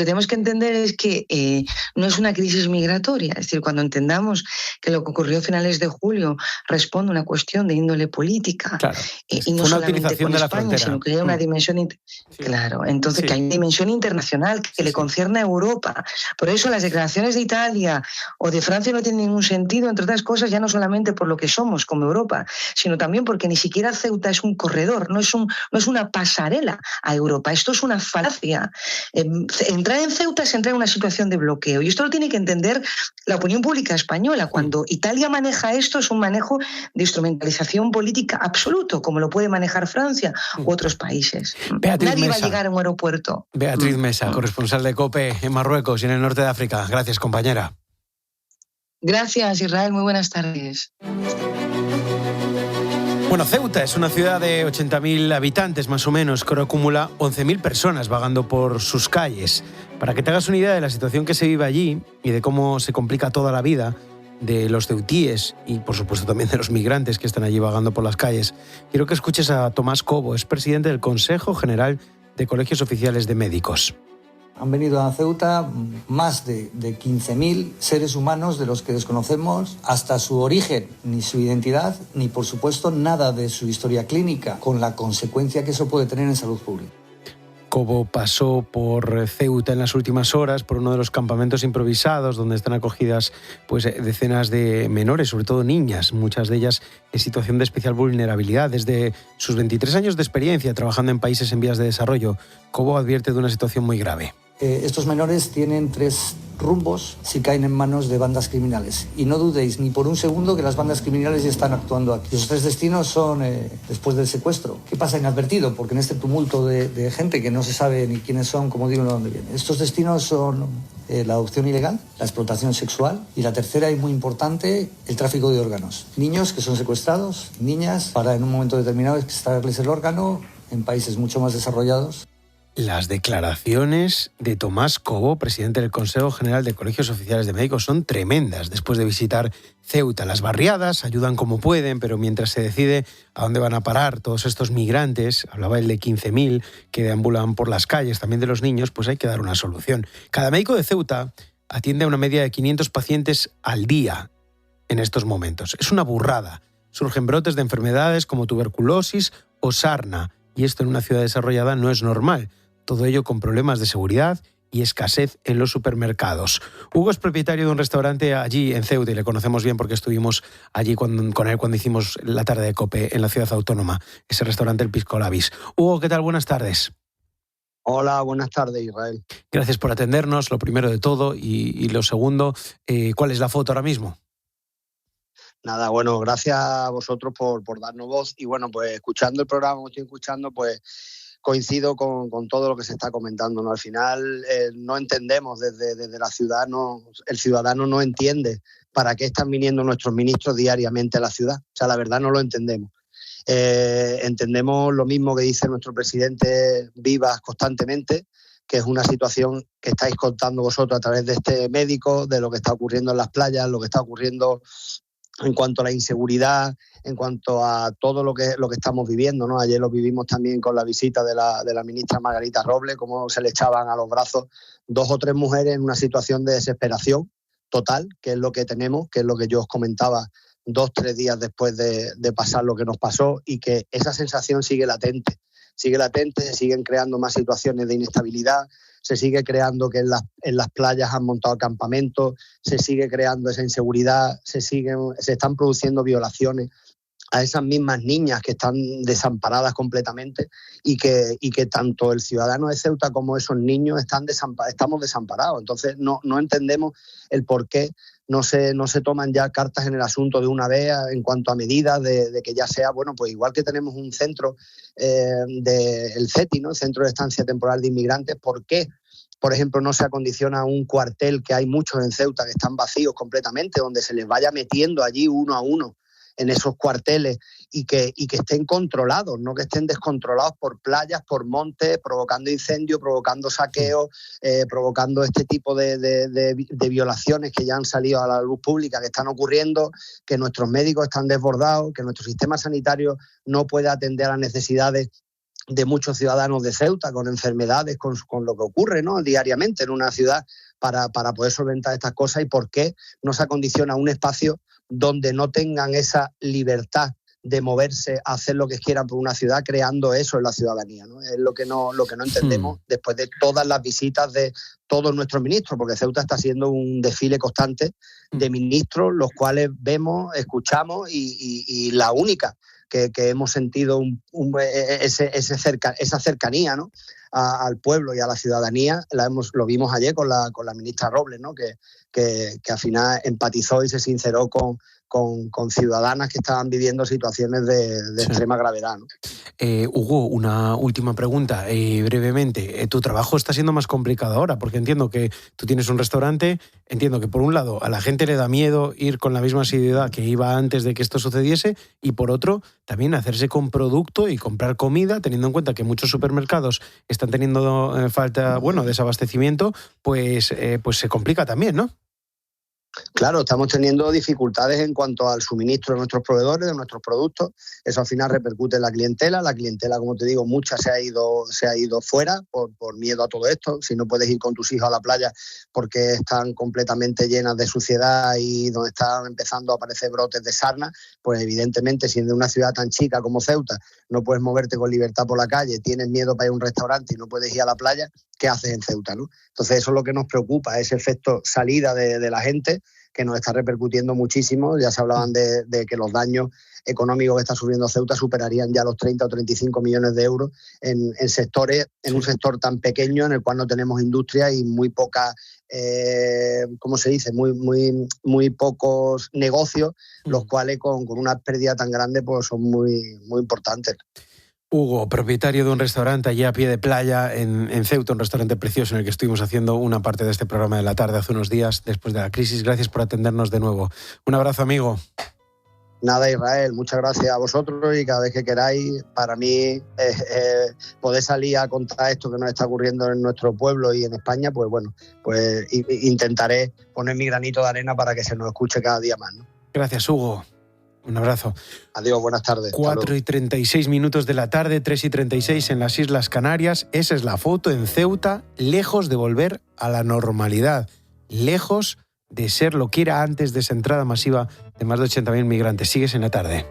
tenemos que entender es que no es una crisis migratoria. Es decir, cuando entendamos que lo que ocurrió a finales de julio responde a una cuestión de índole política, claro, y no solamente con España, sino que hay una dimensión... Claro, entonces que hay una dimensión internacional que le concierne a Europa. Por eso las declaraciones de Italia o de Francia no tienen ningún sentido, entre otras cosas, ya no solamente por lo que somos como Europa, sino también porque ni siquiera Ceuta es un corredor, no es una pasarela a Europa. Esto es una falacia. Entrar en Ceuta es entrar en una situación de bloqueo, y esto lo tiene que entender la opinión pública española. Cuando Italia maneja esto, es un manejo de instrumentalización política absoluto, como lo puede manejar Francia u otros países. Nadie va a llegar a un aeropuerto. Beatriz Mesa, corresponsal de COPE en Marruecos y en el norte de África. Gracias, compañera. Gracias, Israel. Muy buenas tardes. Bueno, Ceuta es una ciudad de 80.000 habitantes más o menos, que ahora acumula 11.000 personas vagando por sus calles. Para que te hagas una idea de la situación que se vive allí y de cómo se complica toda la vida de los ceutíes y por supuesto también de los migrantes que están allí vagando por las calles, quiero que escuches a Tomás Cobo, es presidente del Consejo General de Colegios Oficiales de Médicos. Han venido a Ceuta más de 15.000 seres humanos de los que desconocemos hasta su origen, ni su identidad, ni por supuesto nada de su historia clínica, con la consecuencia que eso puede tener en salud pública. Cobo pasó por Ceuta en las últimas horas, por uno de los campamentos improvisados donde están acogidas pues, decenas de menores, sobre todo niñas, muchas de ellas en situación de especial vulnerabilidad. Desde sus 23 años de experiencia trabajando en países en vías de desarrollo, Cobo advierte de una situación muy grave. Estos menores tienen 3 rumbos si caen en manos de bandas criminales. Y no dudéis ni por un segundo que las bandas criminales ya están actuando aquí. Los 3 destinos son después del secuestro. ¿Qué pasa inadvertido? Porque en este tumulto de gente que no se sabe ni quiénes son, como digo, ni dónde vienen. Estos destinos son la adopción ilegal, la explotación sexual y la tercera y muy importante, el tráfico de órganos. Niños que son secuestrados, niñas, para en un momento determinado extraerles el órgano en países mucho más desarrollados. Las declaraciones de Tomás Cobo, presidente del Consejo General de Colegios Oficiales de Médicos, son tremendas. Después de visitar Ceuta, las barriadas ayudan como pueden, pero mientras se decide a dónde van a parar todos estos migrantes, hablaba él de 15.000 que deambulan por las calles, también de los niños, pues hay que dar una solución. Cada médico de Ceuta atiende a una media de 500 pacientes al día en estos momentos. Es una burrada. Surgen brotes de enfermedades como tuberculosis o sarna, y esto en una ciudad desarrollada no es normal. Todo ello con problemas de seguridad y escasez en los supermercados. Hugo es propietario de un restaurante allí en Ceuta y le conocemos bien porque estuvimos allí con él cuando hicimos la tarde de COPE en la ciudad autónoma, ese restaurante El Pisco Labis. Hugo, ¿qué tal? Buenas tardes. Hola, buenas tardes, Israel. Gracias por atendernos, lo primero de todo, y lo segundo, ¿cuál es la foto ahora mismo? Nada, bueno, gracias a vosotros por darnos voz y bueno, pues escuchando el programa que estoy escuchando, pues coincido con todo lo que se está comentando, ¿no? Al final no entendemos desde la ciudad, el ciudadano no entiende para qué están viniendo nuestros ministros diariamente a la ciudad. O sea, la verdad no lo entendemos. Entendemos lo mismo que dice nuestro presidente Vivas constantemente, que es una situación que estáis contando vosotros a través de este médico, de lo que está ocurriendo en las playas, lo que está ocurriendo en cuanto a la inseguridad, en cuanto a todo lo que estamos viviendo, ¿no? Ayer lo vivimos también con la visita de la ministra Margarita Robles, cómo se le echaban a los brazos 2 o 3 mujeres en una situación de desesperación total, que es lo que tenemos, que es lo que yo os comentaba 2 o 3 días después de pasar lo que nos pasó, y que esa sensación sigue latente, se siguen creando más situaciones de inestabilidad, se sigue creando que en las playas han montado campamentos, se sigue creando esa inseguridad, se están produciendo violaciones a esas mismas niñas que están desamparadas completamente y que tanto el ciudadano de Ceuta como esos niños estamos desamparados. Entonces no entendemos el por qué no se toman ya cartas en el asunto de una vez en cuanto a medidas de que ya sea, bueno, pues igual que tenemos un centro del CETI, ¿no? El Centro de Estancia Temporal de Inmigrantes, ¿por qué? Por ejemplo, no se acondiciona un cuartel, que hay muchos en Ceuta que están vacíos completamente, donde se les vaya metiendo allí uno a uno en esos cuarteles y que estén controlados, no que estén descontrolados por playas, por montes, provocando incendios, provocando saqueos, provocando este tipo de violaciones que ya han salido a la luz pública, que están ocurriendo, que nuestros médicos están desbordados, que nuestro sistema sanitario no puede atender a las necesidades de muchos ciudadanos de Ceuta con enfermedades, con lo que ocurre, ¿no? Diariamente en una ciudad para poder solventar estas cosas, y por qué no se acondiciona un espacio donde no tengan esa libertad de moverse, a hacer lo que quieran por una ciudad, creando eso en la ciudadanía, ¿no? Es lo que no entendemos después de todas las visitas de todos nuestros ministros, porque Ceuta está siendo un desfile constante de ministros, los cuales vemos, escuchamos, y la única que hemos sentido esa cercanía, ¿no? al pueblo y a la ciudadanía. Lo vimos ayer con la ministra Robles, ¿no? que al final empatizó y se sinceró con ciudadanas que estaban viviendo situaciones de extrema gravedad, ¿no? Hugo, una última pregunta, brevemente. Tu trabajo está siendo más complicado ahora, porque entiendo que tú tienes un restaurante, entiendo que por un lado a la gente le da miedo ir con la misma asiduidad que iba antes de que esto sucediese, y por otro también hacerse con producto y comprar comida, teniendo en cuenta que muchos supermercados están teniendo falta, desabastecimiento, pues se complica también, ¿no? Claro, estamos teniendo dificultades en cuanto al suministro de nuestros proveedores, de nuestros productos. Eso al final repercute en la clientela. La clientela, como te digo, mucha se ha ido fuera por miedo a todo esto. Si no puedes ir con tus hijos a la playa porque están completamente llenas de suciedad y donde están empezando a aparecer brotes de sarna, pues evidentemente, si en una ciudad tan chica como Ceuta no puedes moverte con libertad por la calle, tienes miedo para ir a un restaurante y no puedes ir a la playa, ¿qué haces en Ceuta, no? Entonces eso es lo que nos preocupa, ese efecto salida de la gente, que nos está repercutiendo muchísimo. Ya se hablaban de que los daños económicos que está sufriendo Ceuta superarían ya los 30 o 35 millones de euros en sectores, en un sector tan pequeño en el cual no tenemos industria y muy poca, ¿cómo se dice? Muy pocos negocios, los cuales con una pérdida tan grande pues son muy, muy importantes. Hugo, propietario de un restaurante allí a pie de playa en Ceuta, un restaurante precioso en el que estuvimos haciendo una parte de este programa de la tarde hace unos días después de la crisis. Gracias por atendernos de nuevo. Un abrazo, amigo. Nada, Israel, muchas gracias a vosotros y cada vez que queráis, para mí poder salir a contar esto que nos está ocurriendo en nuestro pueblo y en España, pues intentaré poner mi granito de arena para que se nos escuche cada día más, ¿no? Gracias, Hugo. Un abrazo. Adiós, buenas tardes. 4:36 de la tarde, 3:36 en las Islas Canarias. Esa es la foto en Ceuta, lejos de volver a la normalidad, lejos de ser lo que era antes de esa entrada masiva de más de 80.000 migrantes. Sigues en la tarde.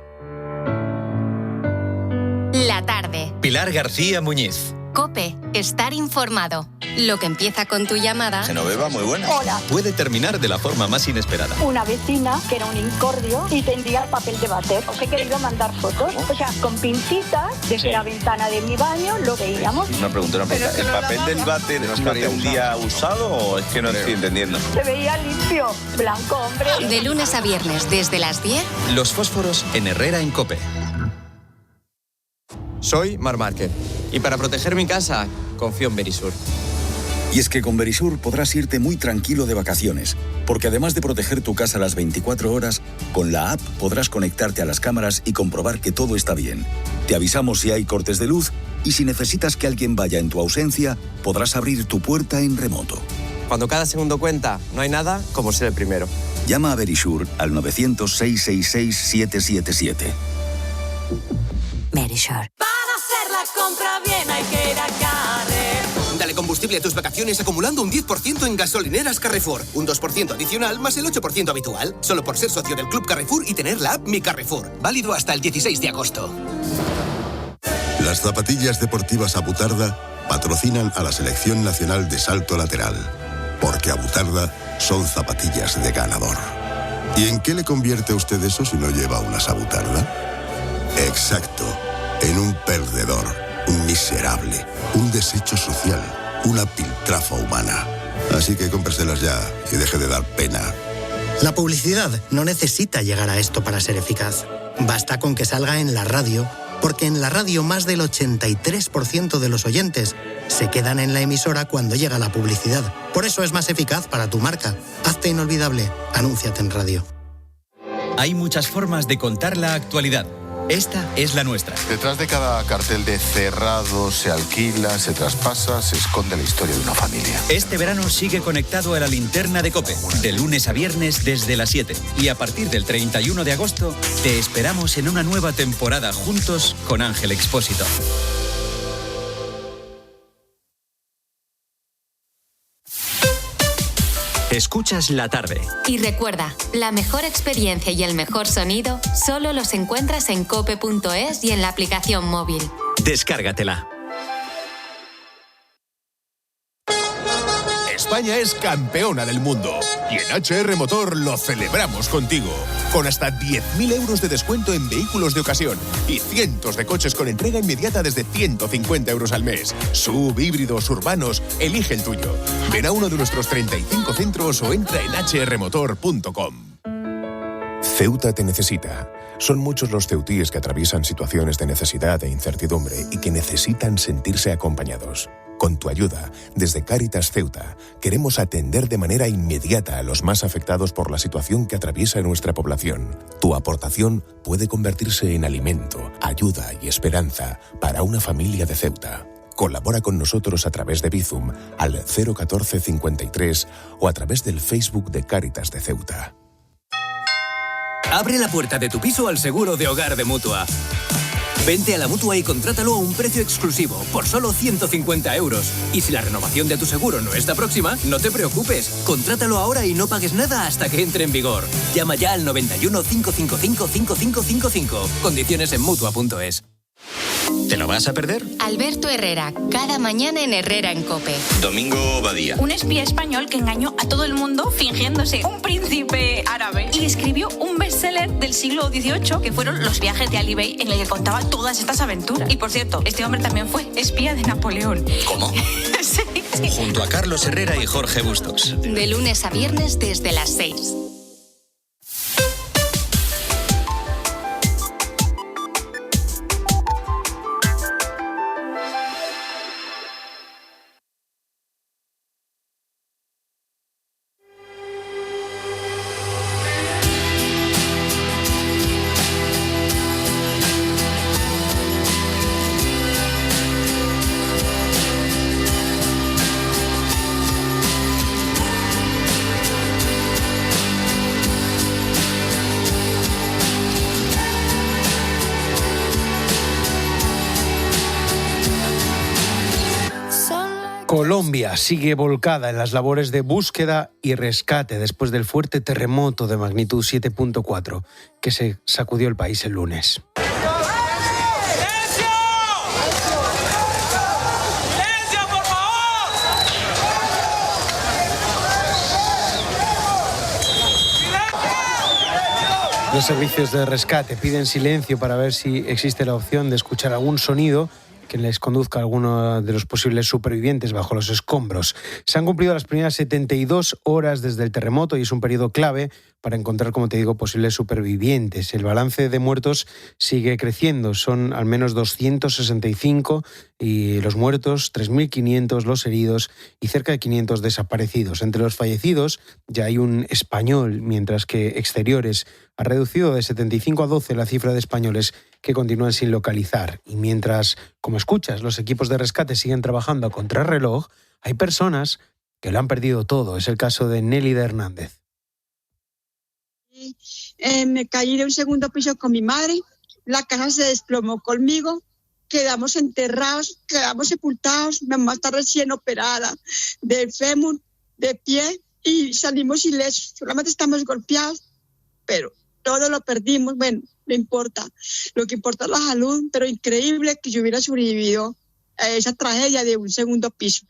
La tarde. Pilar García Muñiz. COPE. Estar informado. Lo que empieza con tu llamada. Genoveva, muy buena. Hola. Puede terminar de la forma más inesperada. Una vecina que era un incordio y tendía el papel de váter. Os he querido mandar fotos. O sea, con pincitas, desde la ventana de mi baño lo veíamos. Una pregunta. ¿El papel del váter no estaría un día usado o es que no estoy entendiendo? Se veía limpio, blanco, hombre. De lunes a viernes, desde las 10. Los fósforos en Herrera en COPE. Soy Marc Márquez y para proteger mi casa confío en Verisur. Y es que con Verisur podrás irte muy tranquilo de vacaciones, porque además de proteger tu casa las 24 horas, con la app podrás conectarte a las cámaras y comprobar que todo está bien. Te avisamos si hay cortes de luz y si necesitas que alguien vaya en tu ausencia, podrás abrir tu puerta en remoto. Cuando cada segundo cuenta, no hay nada como ser el primero. Llama a Verisur al 900-666-777. Verisur. Para hacer la compra bien hay que ir a Carrefour. Dale combustible a tus vacaciones acumulando un 10% en gasolineras Carrefour. Un 2% adicional más el 8% habitual. Solo por ser socio del Club Carrefour y tener la app Mi Carrefour. Válido hasta el 16 de agosto. Las zapatillas deportivas Abutarda patrocinan a la Selección Nacional de Salto Lateral. Porque Abutarda son zapatillas de ganador. ¿Y en qué le convierte a usted eso si no lleva unas Abutarda? Exacto, en un perdedor, un miserable, un desecho social, una piltrafa humana. Así que cómpreselas ya y deje de dar pena. La publicidad no necesita llegar a esto para ser eficaz. Basta con que salga en la radio, porque en la radio más del 83% de los oyentes se quedan en la emisora cuando llega la publicidad. Por eso es más eficaz para tu marca. Hazte inolvidable, anúnciate en radio. Hay muchas formas de contar la actualidad. Esta es la nuestra. Detrás de cada cartel de cerrado, se alquila, se traspasa, se esconde la historia de una familia. Este verano sigue conectado a la linterna de COPE, de lunes a viernes desde las 7. Y a partir del 31 de agosto, te esperamos en una nueva temporada juntos con Ángel Expósito. Escuchas La Tarde. Y recuerda, la mejor experiencia y el mejor sonido solo los encuentras en cope.es y en la aplicación móvil. Descárgatela. España es campeona del mundo. Y en HR Motor lo celebramos contigo. Con hasta 10.000 euros de descuento en vehículos de ocasión y cientos de coches con entrega inmediata desde 150 euros al mes. SUV, híbridos, urbanos, elige el tuyo. Ven a uno de nuestros 35 centros o entra en hrmotor.com. Ceuta te necesita. Son muchos los ceutíes que atraviesan situaciones de necesidad e incertidumbre y que necesitan sentirse acompañados. Con tu ayuda, desde Cáritas Ceuta, queremos atender de manera inmediata a los más afectados por la situación que atraviesa nuestra población. Tu aportación puede convertirse en alimento, ayuda y esperanza para una familia de Ceuta. Colabora con nosotros a través de Bizum al 01453 o a través del Facebook de Cáritas de Ceuta. Abre la puerta de tu piso al seguro de hogar de Mutua. Vente a la Mutua y contrátalo a un precio exclusivo, por solo 150 euros. Y si la renovación de tu seguro no está próxima, no te preocupes. Contrátalo ahora y no pagues nada hasta que entre en vigor. Llama ya al 91 555 5555. Condiciones en Mutua.es. ¿Te lo vas a perder? Alberto Herrera, cada mañana en Herrera en COPE. Domingo Badía. Un espía español que engañó a todo el mundo fingiéndose un príncipe árabe y escribió un bestseller del siglo XVIII que fueron Los viajes de Ali Bey, en el que contaba todas estas aventuras. Y por cierto, este hombre también fue espía de Napoleón. ¿Cómo? Sí. Junto a Carlos Herrera y Jorge Bustos. De lunes a viernes desde las 6. Colombia sigue volcada en las labores de búsqueda y rescate después del fuerte terremoto de magnitud 7.4 que se sacudió el país el lunes. Los servicios de rescate piden silencio para ver si existe la opción de escuchar algún sonido que les conduzca a alguno de los posibles supervivientes bajo los escombros. Se han cumplido las primeras 72 horas desde el terremoto y es un periodo clave para encontrar, como te digo, posibles supervivientes. El balance de muertos sigue creciendo. Son al menos 265 y los muertos, 3.500 los heridos y cerca de 500 desaparecidos. Entre los fallecidos ya hay un español, mientras que Exteriores ha reducido de 75 a 12 la cifra de españoles que continúan sin localizar. Y mientras, como escuchas, los equipos de rescate siguen trabajando a contrarreloj, hay personas que lo han perdido todo. Es el caso de Nélida Hernández. Me caí de un segundo piso con mi madre, la casa se desplomó conmigo, quedamos enterrados, quedamos sepultados. Mi mamá está recién operada del fémur, de pie, y salimos ilesos. Solamente estamos golpeados, pero todo lo perdimos. Bueno, no importa. Lo que importa es la salud, pero increíble que yo hubiera sobrevivido a esa tragedia de un segundo piso.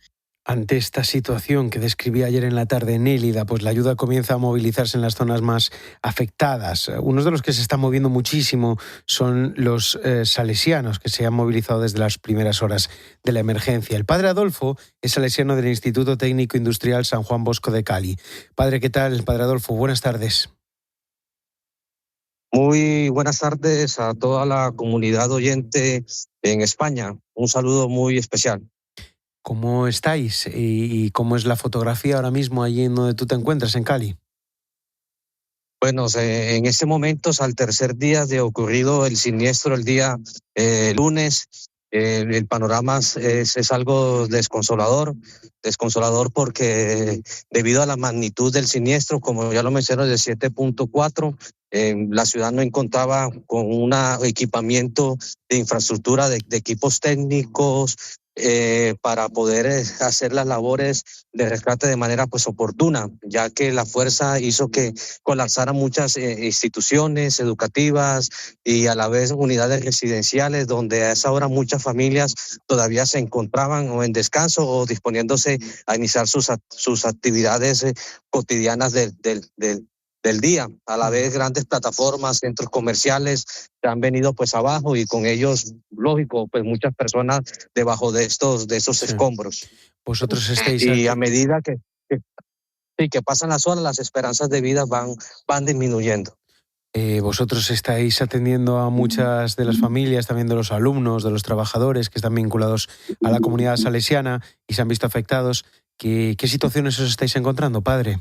Ante esta situación que describía ayer en la tarde Nélida, pues la ayuda comienza a movilizarse en las zonas más afectadas. Unos de los que se están moviendo muchísimo son los salesianos, que se han movilizado desde las primeras horas de la emergencia. El padre Adolfo es salesiano del Instituto Técnico Industrial San Juan Bosco de Cali. Padre, ¿qué tal? Padre Adolfo, buenas tardes. Muy buenas tardes a toda la comunidad oyente en España. Un saludo muy especial. ¿Cómo estáis y cómo es la fotografía ahora mismo allí en donde tú te encuentras, en Cali? Bueno, en este momento es al tercer día de ocurrido el siniestro el día lunes. El panorama es algo desconsolador porque debido a la magnitud del siniestro, como ya lo mencioné, de 7.4, la ciudad no contaba con un equipamiento de infraestructura, de equipos técnicos, para poder hacer las labores de rescate de manera pues oportuna, ya que la fuerza hizo que colapsaran muchas instituciones educativas y a la vez unidades residenciales, donde a esa hora muchas familias todavía se encontraban o en descanso o disponiéndose a iniciar sus actividades cotidianas del día. A la vez grandes plataformas, centros comerciales se han venido pues abajo y con ellos, lógico, pues muchas personas debajo de esos escombros. Vosotros estáis... Y a medida que pasan las horas, las esperanzas de vida van disminuyendo. Vosotros estáis atendiendo a muchas de las familias, también de los alumnos, de los trabajadores que están vinculados a la comunidad salesiana y se han visto afectados. ¿Qué situaciones os estáis encontrando, padre?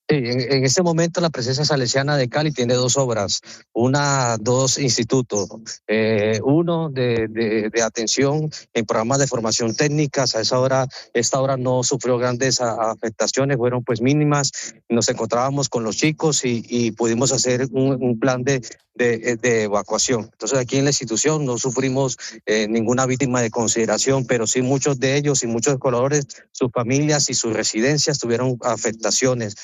Sí, en este momento la presencia salesiana de Cali tiene dos obras, dos institutos, uno de atención en programas de formación técnicas. Esta hora no sufrió grandes afectaciones, fueron pues mínimas. Nos encontrábamos con los chicos y pudimos hacer un plan de evacuación. Entonces aquí en la institución no sufrimos ninguna víctima de consideración, pero sí muchos de ellos y muchos colaboradores, sus familias y sus residencias tuvieron afectaciones,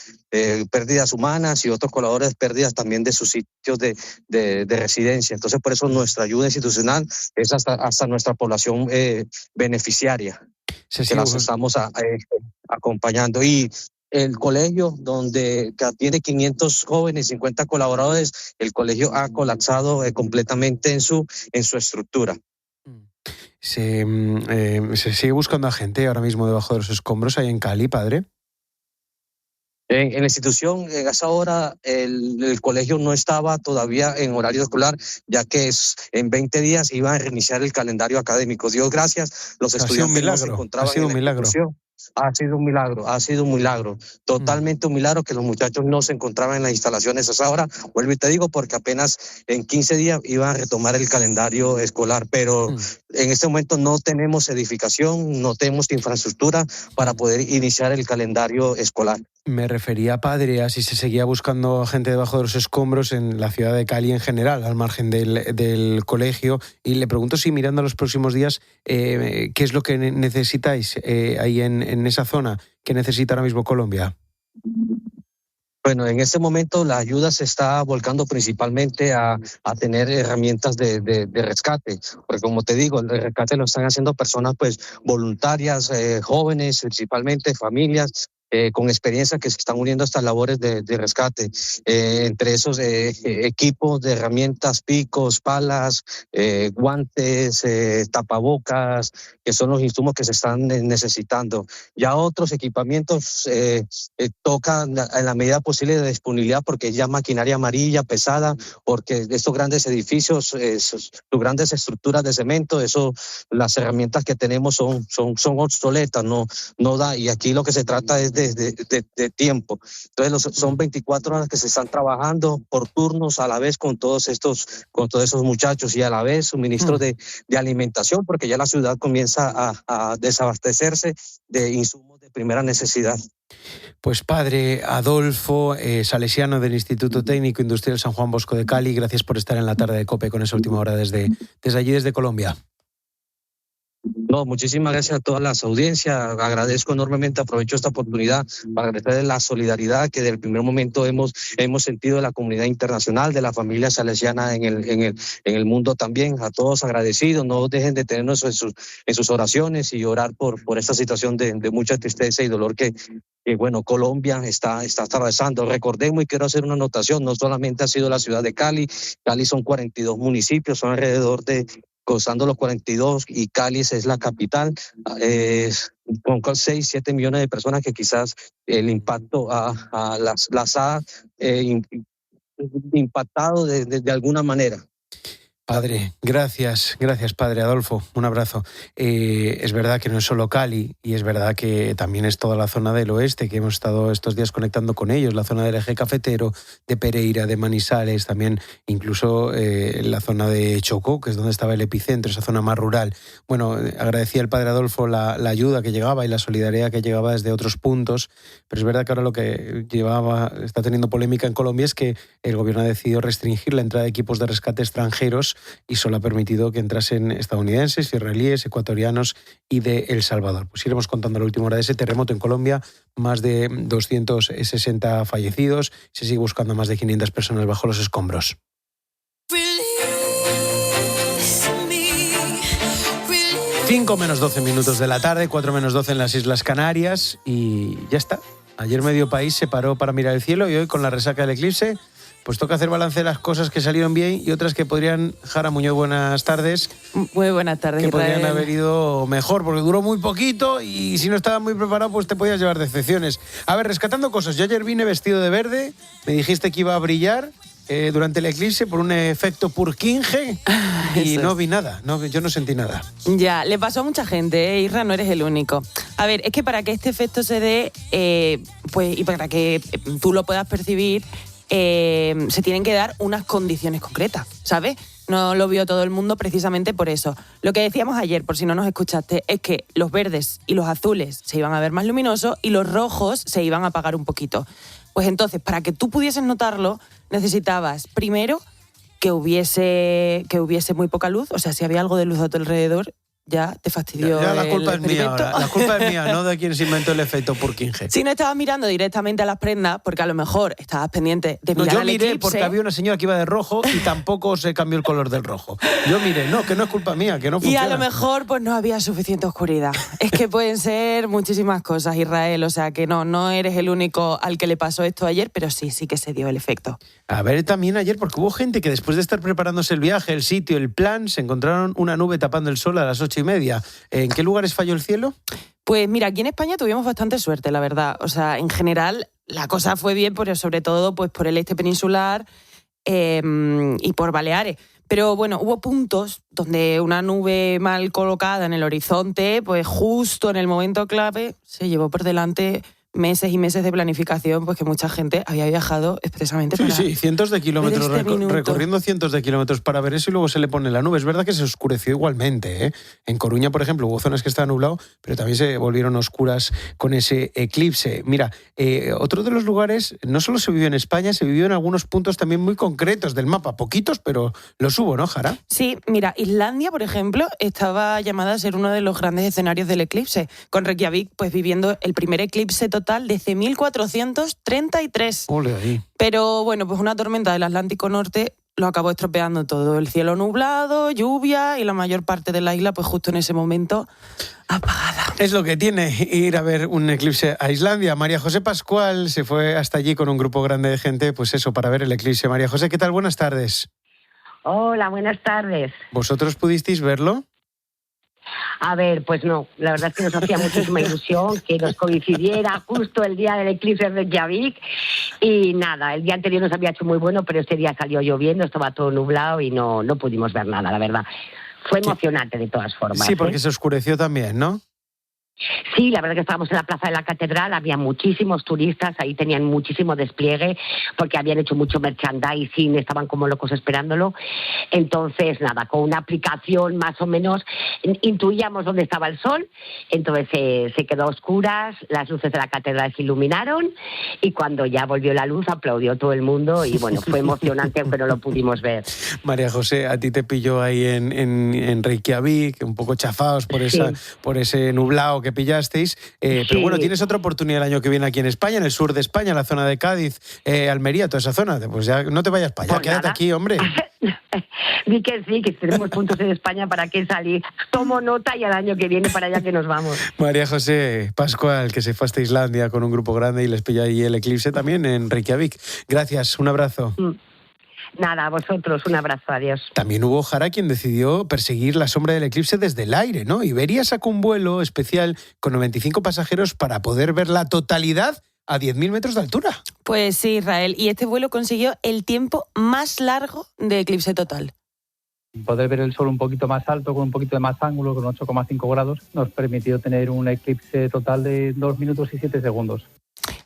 pérdidas humanas y otros colaboradores pérdidas también de sus sitios de residencia. Entonces por eso nuestra ayuda institucional es hasta nuestra población beneficiaria, que las estamos acompañando. Y el colegio, que tiene 500 jóvenes, 50 colaboradores, el colegio ha colapsado completamente en su estructura. ¿Se sigue buscando a gente ahora mismo debajo de los escombros ahí en Cali, padre? En la institución, en esa hora, el colegio no estaba todavía en horario escolar, ya que en 20 días iban a reiniciar el calendario académico. Dios gracias, los estudiantes no se encontraban en la institución. Ha sido un milagro, totalmente un milagro que los muchachos no se encontraban en las instalaciones a esa hora. Vuelvo y te digo, porque apenas en 15 días iban a retomar el calendario escolar, pero en este momento no tenemos edificación, no tenemos infraestructura para poder iniciar el calendario escolar. Me refería, padre, a si se seguía buscando gente debajo de los escombros en la ciudad de Cali en general, al margen del colegio, y le pregunto si mirando a los próximos días, ¿qué es lo que necesitáis ahí en esa zona? ¿Qué necesita ahora mismo Colombia? Bueno, en este momento la ayuda se está volcando principalmente a tener herramientas de rescate, porque como te digo, el rescate lo están haciendo personas pues voluntarias, jóvenes, principalmente familias, con experiencia, que se están uniendo a estas labores de rescate. Entre esos equipos de herramientas, picos, palas, guantes, tapabocas, que son los insumos que se están necesitando. Ya otros equipamientos tocan en la medida posible de disponibilidad, porque ya maquinaria amarilla, pesada, porque estos grandes edificios, sus grandes estructuras de cemento, las herramientas que tenemos son obsoletas, no da, y aquí lo que se trata es de tiempo. Entonces son 24 horas que se están trabajando por turnos a la vez con todos esos muchachos, y a la vez suministro de alimentación, porque ya la ciudad comienza a desabastecerse de insumos de primera necesidad. Pues padre Adolfo, salesiano del Instituto Técnico Industrial San Juan Bosco de Cali, gracias por estar en la tarde de COPE con esa última hora desde allí, desde Colombia. No, muchísimas gracias a todas las audiencias. Agradezco enormemente, aprovecho esta oportunidad para agradecer la solidaridad que desde el primer momento hemos sentido de la comunidad internacional, de la familia salesiana en el mundo también. A todos agradecidos, no dejen de tenernos en sus oraciones y orar por esta situación de mucha tristeza y dolor que bueno, Colombia está atravesando. Recordemos, y quiero hacer una anotación, no solamente ha sido la ciudad de Cali son 42 municipios, son alrededor de cruzando los 42, y Cali es la capital, con 6-7 millones de personas que quizás el impacto las ha impactado de alguna manera. Padre, gracias padre Adolfo, un abrazo. Es verdad que no es solo Cali, y es verdad que también es toda la zona del oeste, que hemos estado estos días conectando con ellos, la zona del eje cafetero, de Pereira, de Manizales, también incluso la zona de Chocó, que es donde estaba el epicentro, esa zona más rural. Bueno, agradecía al padre Adolfo la ayuda que llegaba y la solidaridad que llegaba desde otros puntos, pero es verdad que ahora lo que está teniendo polémica en Colombia es que el gobierno ha decidido restringir la entrada de equipos de rescate extranjeros y solo ha permitido que entrasen estadounidenses, israelíes, ecuatorianos y de El Salvador. Pues iremos contando la última hora de ese terremoto en Colombia, más de 260 fallecidos, se sigue buscando a más de 500 personas bajo los escombros. 5 menos 12 minutos de la tarde, 4 menos 12 en las Islas Canarias y ya está. Ayer medio país se paró para mirar el cielo y hoy con la resaca del eclipse pues toca hacer balance de las cosas que salieron bien y otras que podrían, Jara Muñoz, buenas tardes. Muy buenas tardes, que Israel. podrían haber ido mejor porque duró muy poquito y si no estabas muy preparado pues te podías llevar decepciones. A ver, rescatando cosas, yo ayer vine vestido de verde, me dijiste que iba a brillar durante el eclipse por un efecto Purkinje y no vi nada, yo no sentí nada. Ya, le pasó a mucha gente, Isra, no eres el único. A ver, es que para que este efecto se dé, pues, y para que tú lo puedas percibir, se tienen que dar unas condiciones concretas, ¿sabes? No lo vio todo el mundo precisamente por eso. Lo que decíamos ayer, por si no nos escuchaste, es que los verdes y los azules se iban a ver más luminosos y los rojos se iban a apagar un poquito. Pues entonces, para que tú pudieses notarlo, necesitabas, primero, que hubiese muy poca luz. O sea, si había algo de luz a tu alrededor, ya te fastidió ya la culpa el es mía experimento. ahora. La culpa es mía, no de quien se inventó el efecto Purkinje. Si no estabas mirando directamente a las prendas, porque a lo mejor estabas pendiente de No, mirar yo al miré eclipse. porque había una señora que iba de rojo y tampoco se cambió el color del rojo. Yo miré, no, que no es culpa mía, que no Y funciona. a lo mejor pues no había suficiente oscuridad. Es que pueden ser muchísimas cosas, Israel. O sea que no eres el único al que le pasó esto ayer, pero sí que se dio el efecto. A ver, también ayer, porque hubo gente que después de estar preparándose el viaje, el sitio, el plan, se encontraron una nube tapando el sol a las 8:30. ¿En qué lugares falló el cielo? Pues mira, aquí en España tuvimos bastante suerte, la verdad. O sea, en general la cosa fue bien, pero sobre todo pues por el este peninsular y por Baleares. Pero bueno, hubo puntos donde una nube mal colocada en el horizonte, pues justo en el momento clave, se llevó por delante meses y meses de planificación, pues que mucha gente había viajado expresamente para... Sí, cientos de kilómetros, ver este minuto. recorriendo cientos de kilómetros para ver eso y luego se le pone la nube. Es verdad que se oscureció igualmente, ¿eh? En Coruña, por ejemplo, hubo zonas que estaban nublado, pero también se volvieron oscuras con ese eclipse. Mira, otro de los lugares, no solo se vivió en España, se vivió en algunos puntos también muy concretos del mapa, poquitos, pero los hubo, ¿no, Jara? Sí, mira, Islandia, por ejemplo, estaba llamada a ser uno de los grandes escenarios del eclipse, con Reykjavik pues viviendo el primer eclipse total desde 1433. Ole ahí. Pero bueno, pues una tormenta del Atlántico Norte lo acabó estropeando todo. El cielo nublado, lluvia y la mayor parte de la isla, pues justo en ese momento, apagada. Es lo que tiene ir a ver un eclipse a Islandia. María José Pascual se fue hasta allí con un grupo grande de gente, pues eso, para ver el eclipse. María José, ¿qué tal? Buenas tardes. Hola, buenas tardes. ¿Vosotros pudisteis verlo? A ver, pues no, la verdad es que nos hacía muchísima ilusión que nos coincidiera justo el día del eclipse de Reykjavik y nada, el día anterior nos había hecho muy bueno, pero ese día salió lloviendo, estaba todo nublado y no pudimos ver nada, la verdad. Fue emocionante de todas formas. Sí, porque se oscureció también, ¿no? Sí, la verdad que estábamos en la Plaza de la Catedral, había muchísimos turistas, ahí tenían muchísimo despliegue porque habían hecho mucho merchandising, estaban como locos esperándolo. Entonces, nada, con una aplicación más o menos intuíamos dónde estaba el sol, entonces se quedó a oscuras, las luces de la catedral se iluminaron y cuando ya volvió la luz aplaudió todo el mundo y bueno, fue emocionante aunque no lo pudimos ver. María José, a ti te pilló ahí en Reykjavik, un poco chafados por ese nublado que pillasteis, pero bueno, tienes otra oportunidad el año que viene aquí en España, en el sur de España, en la zona de Cádiz, Almería, toda esa zona, pues ya no te vayas para allá, quédate aquí, hombre. Di que sí, que tenemos puntos en España para qué salir. Tomo nota y al año que viene para allá que nos vamos. María José Pascual, que se fue hasta Islandia con un grupo grande y les pilló ahí el eclipse también en Reykjavik. Gracias, un abrazo. Nada, a vosotros, un abrazo, adiós. También hubo Jara quien decidió perseguir la sombra del eclipse desde el aire, ¿no? Iberia sacó un vuelo especial con 95 pasajeros para poder ver la totalidad a 10.000 metros de altura. Pues sí, Israel, y este vuelo consiguió el tiempo más largo de eclipse total. Poder ver el sol un poquito más alto, con un poquito de más ángulo, con 8,5 grados, nos permitió tener un eclipse total de 2 minutos y 7 segundos.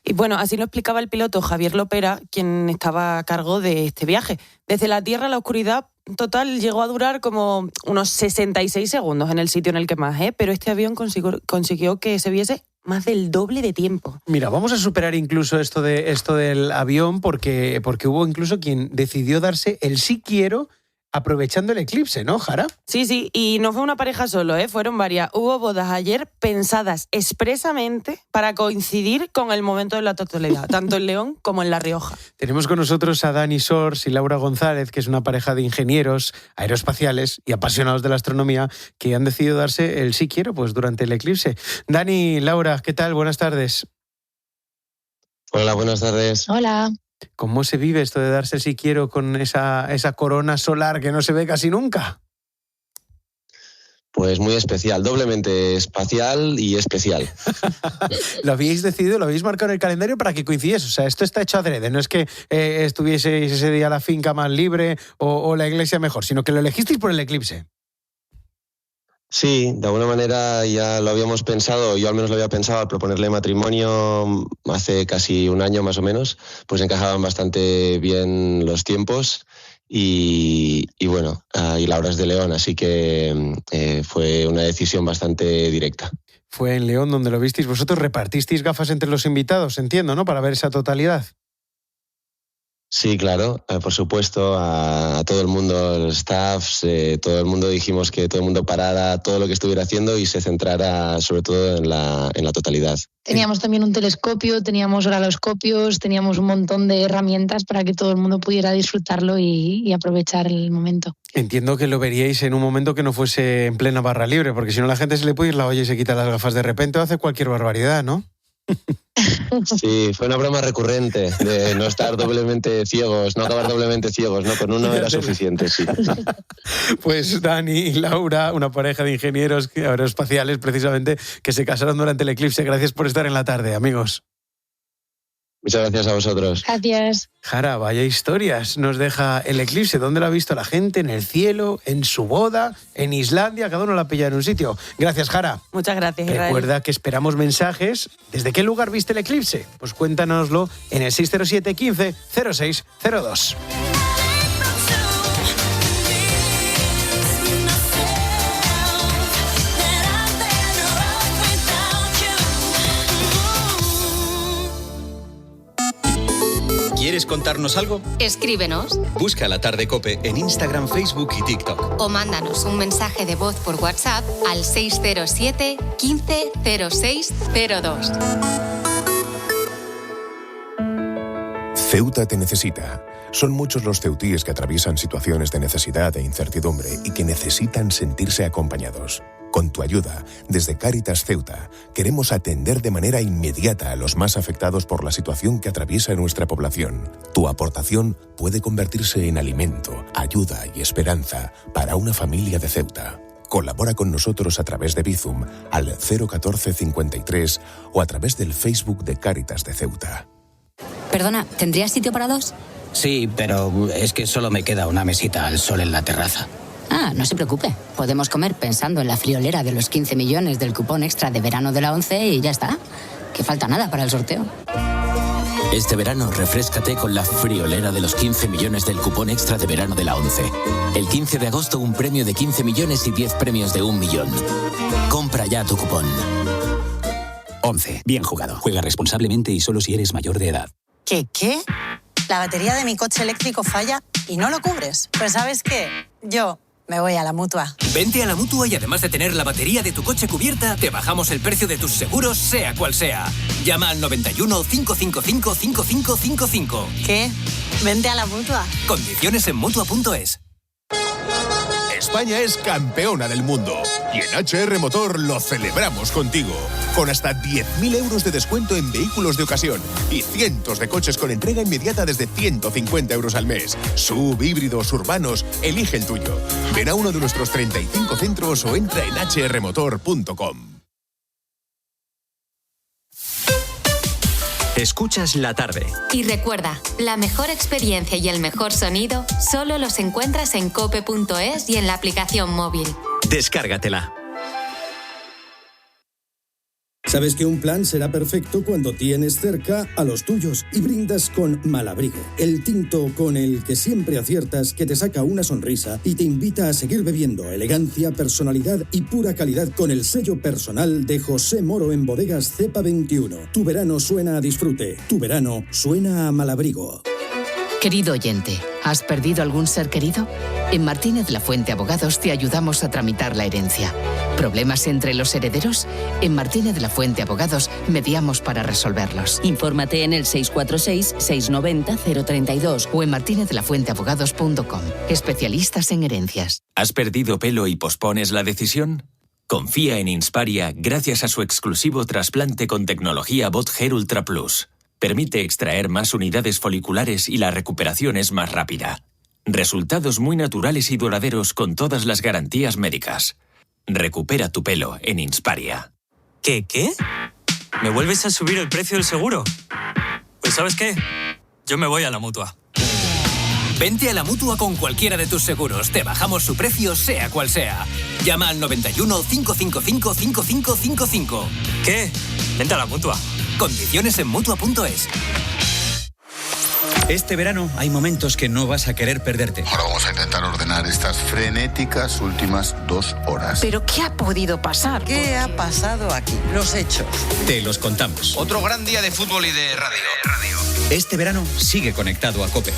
Y bueno, así lo explicaba el piloto Javier Lopera, quien estaba a cargo de este viaje. Desde la Tierra la oscuridad total llegó a durar como unos 66 segundos en el sitio en el que más, pero este avión consiguió que se viese más del doble de tiempo. Mira, vamos a superar incluso esto del avión porque hubo incluso quien decidió darse el sí quiero aprovechando el eclipse, ¿no, Jara? Sí, y no fue una pareja solo, fueron varias. Hubo bodas ayer pensadas expresamente para coincidir con el momento de la totalidad, tanto en León como en La Rioja. Tenemos con nosotros a Dani Sors y Laura González, que es una pareja de ingenieros aeroespaciales y apasionados de la astronomía que han decidido darse el sí quiero pues durante el eclipse. Dani, Laura, ¿qué tal? Buenas tardes. Hola, buenas tardes. Hola. ¿Cómo se vive esto de darse el sí quiero con esa corona solar que no se ve casi nunca? Pues muy especial, doblemente espacial y especial. Lo habéis decidido, lo habéis marcado en el calendario para que coincidiese. O sea, esto está hecho adrede. No es que estuvieseis ese día la finca más libre o la iglesia mejor, sino que lo elegisteis por el eclipse. Sí, de alguna manera ya lo habíamos pensado, yo al menos lo había pensado al proponerle matrimonio hace casi un año más o menos, pues encajaban bastante bien los tiempos y bueno, y Laura es de León, así que fue una decisión bastante directa. Fue en León donde lo visteis. Vosotros repartisteis gafas entre los invitados, entiendo, ¿no? Para ver esa totalidad. Sí, claro, por supuesto, a todo el mundo, los staffs, todo el mundo dijimos que todo el mundo parara todo lo que estuviera haciendo y se centrara sobre todo en la totalidad. Teníamos también un telescopio, teníamos horoscopios, teníamos un montón de herramientas para que todo el mundo pudiera disfrutarlo y aprovechar el momento. Entiendo que lo veríais en un momento que no fuese en plena barra libre, porque si no la gente se le puede ir la olla y se quita las gafas de repente o hace cualquier barbaridad, ¿no? Sí, fue una broma recurrente de no estar doblemente ciegos, no acabar doblemente ciegos, ¿no? Con uno era suficiente, sí. Pues Dani y Laura, una pareja de ingenieros aeroespaciales precisamente, que se casaron durante el eclipse. Gracias por estar en la tarde, amigos. Muchas gracias a vosotros. Gracias. Jara, vaya historias nos deja el eclipse. ¿Dónde lo ha visto la gente? ¿En el cielo? ¿En su boda? ¿En Islandia? Cada uno la ha pillado en un sitio. Gracias, Jara. Muchas gracias, Israel. Recuerda que esperamos mensajes. ¿Desde qué lugar viste el eclipse? Pues cuéntanoslo en el 607 15 0602. ¿Quieres contarnos algo? Escríbenos Busca La Tarde COPE en Instagram, Facebook y TikTok. o mándanos un mensaje de voz por WhatsApp al 607 15 0602. Ceuta te necesita. Son muchos los ceutíes que atraviesan situaciones de necesidad e incertidumbre y que necesitan sentirse acompañados. Con tu ayuda, desde Cáritas Ceuta, queremos atender de manera inmediata a los más afectados por la situación que atraviesa nuestra población. Tu aportación puede convertirse en alimento, ayuda y esperanza para una familia de Ceuta. Colabora con nosotros a través de Bizum al 01453 o a través del Facebook de Cáritas de Ceuta. Perdona, ¿tendrías sitio para dos? Sí, pero es que solo me queda una mesita al sol en la terraza. Ah, no se preocupe. Podemos comer pensando en la friolera de los 15 millones del cupón extra de verano de la 11 y ya está. Que falta nada para el sorteo. Este verano refréscate con la friolera de los 15 millones del cupón extra de verano de la 11. El 15 de agosto un premio de 15 millones y 10 premios de 1 millón. Compra ya tu cupón. 11. Bien jugado. Juega responsablemente y solo si eres mayor de edad. ¿Qué? La batería de mi coche eléctrico falla y no lo cubres. Pues ¿sabes qué? Yo me voy a la Mutua. Vente a la Mutua y además de tener la batería de tu coche cubierta, te bajamos el precio de tus seguros, sea cual sea. Llama al 91 555 5555. ¿Qué? Vente a la Mutua. Condiciones en Mutua.es. España es campeona del mundo y en HR Motor lo celebramos contigo. Con hasta 10.000 euros de descuento en vehículos de ocasión y cientos de coches con entrega inmediata desde 150 euros al mes. SUV, híbridos, urbanos, elige el tuyo. Ven a uno de nuestros 35 centros o entra en hrmotor.com. Escuchas La Tarde. Y recuerda, la mejor experiencia y el mejor sonido solo los encuentras en cope.es y en la aplicación móvil. Descárgatela. Sabes que un plan será perfecto cuando tienes cerca a los tuyos y brindas con Malabrigo, el tinto con el que siempre aciertas, que te saca una sonrisa y te invita a seguir bebiendo elegancia, personalidad y pura calidad con el sello personal de José Moro en Bodegas Cepa 21. Tu verano suena a disfrute, tu verano suena a Malabrigo. Querido oyente, ¿has perdido algún ser querido? En Martínez La Fuente Abogados te ayudamos a tramitar la herencia. ¿Problemas entre los herederos? En Martínez La Fuente Abogados mediamos para resolverlos. Infórmate en el 646-690-032 o en martinezlafuenteabogados.com. Especialistas en herencias. ¿Has perdido pelo y pospones la decisión? Confía en Insparia gracias a su exclusivo trasplante con tecnología Bot Hair Ultra Plus. Permite extraer más unidades foliculares y la recuperación es más rápida. Resultados muy naturales y duraderos con todas las garantías médicas. Recupera tu pelo en Insparia. ¿Qué? ¿Me vuelves a subir el precio del seguro? Pues ¿sabes qué? Yo me voy a la Mutua. Vente a la Mutua con cualquiera de tus seguros. Te bajamos su precio, sea cual sea. Llama al 91 555 5555. ¿Qué? Vente a la Mutua. Condiciones en Mutua.es. Este verano hay momentos que no vas a querer perderte. Ahora vamos a intentar ordenar estas frenéticas últimas 2 horas. ¿Pero qué ha podido pasar? ¿Qué ha pasado aquí? Los hechos. Te los contamos. Otro gran día de fútbol y de radio. Este verano sigue conectado a COPE.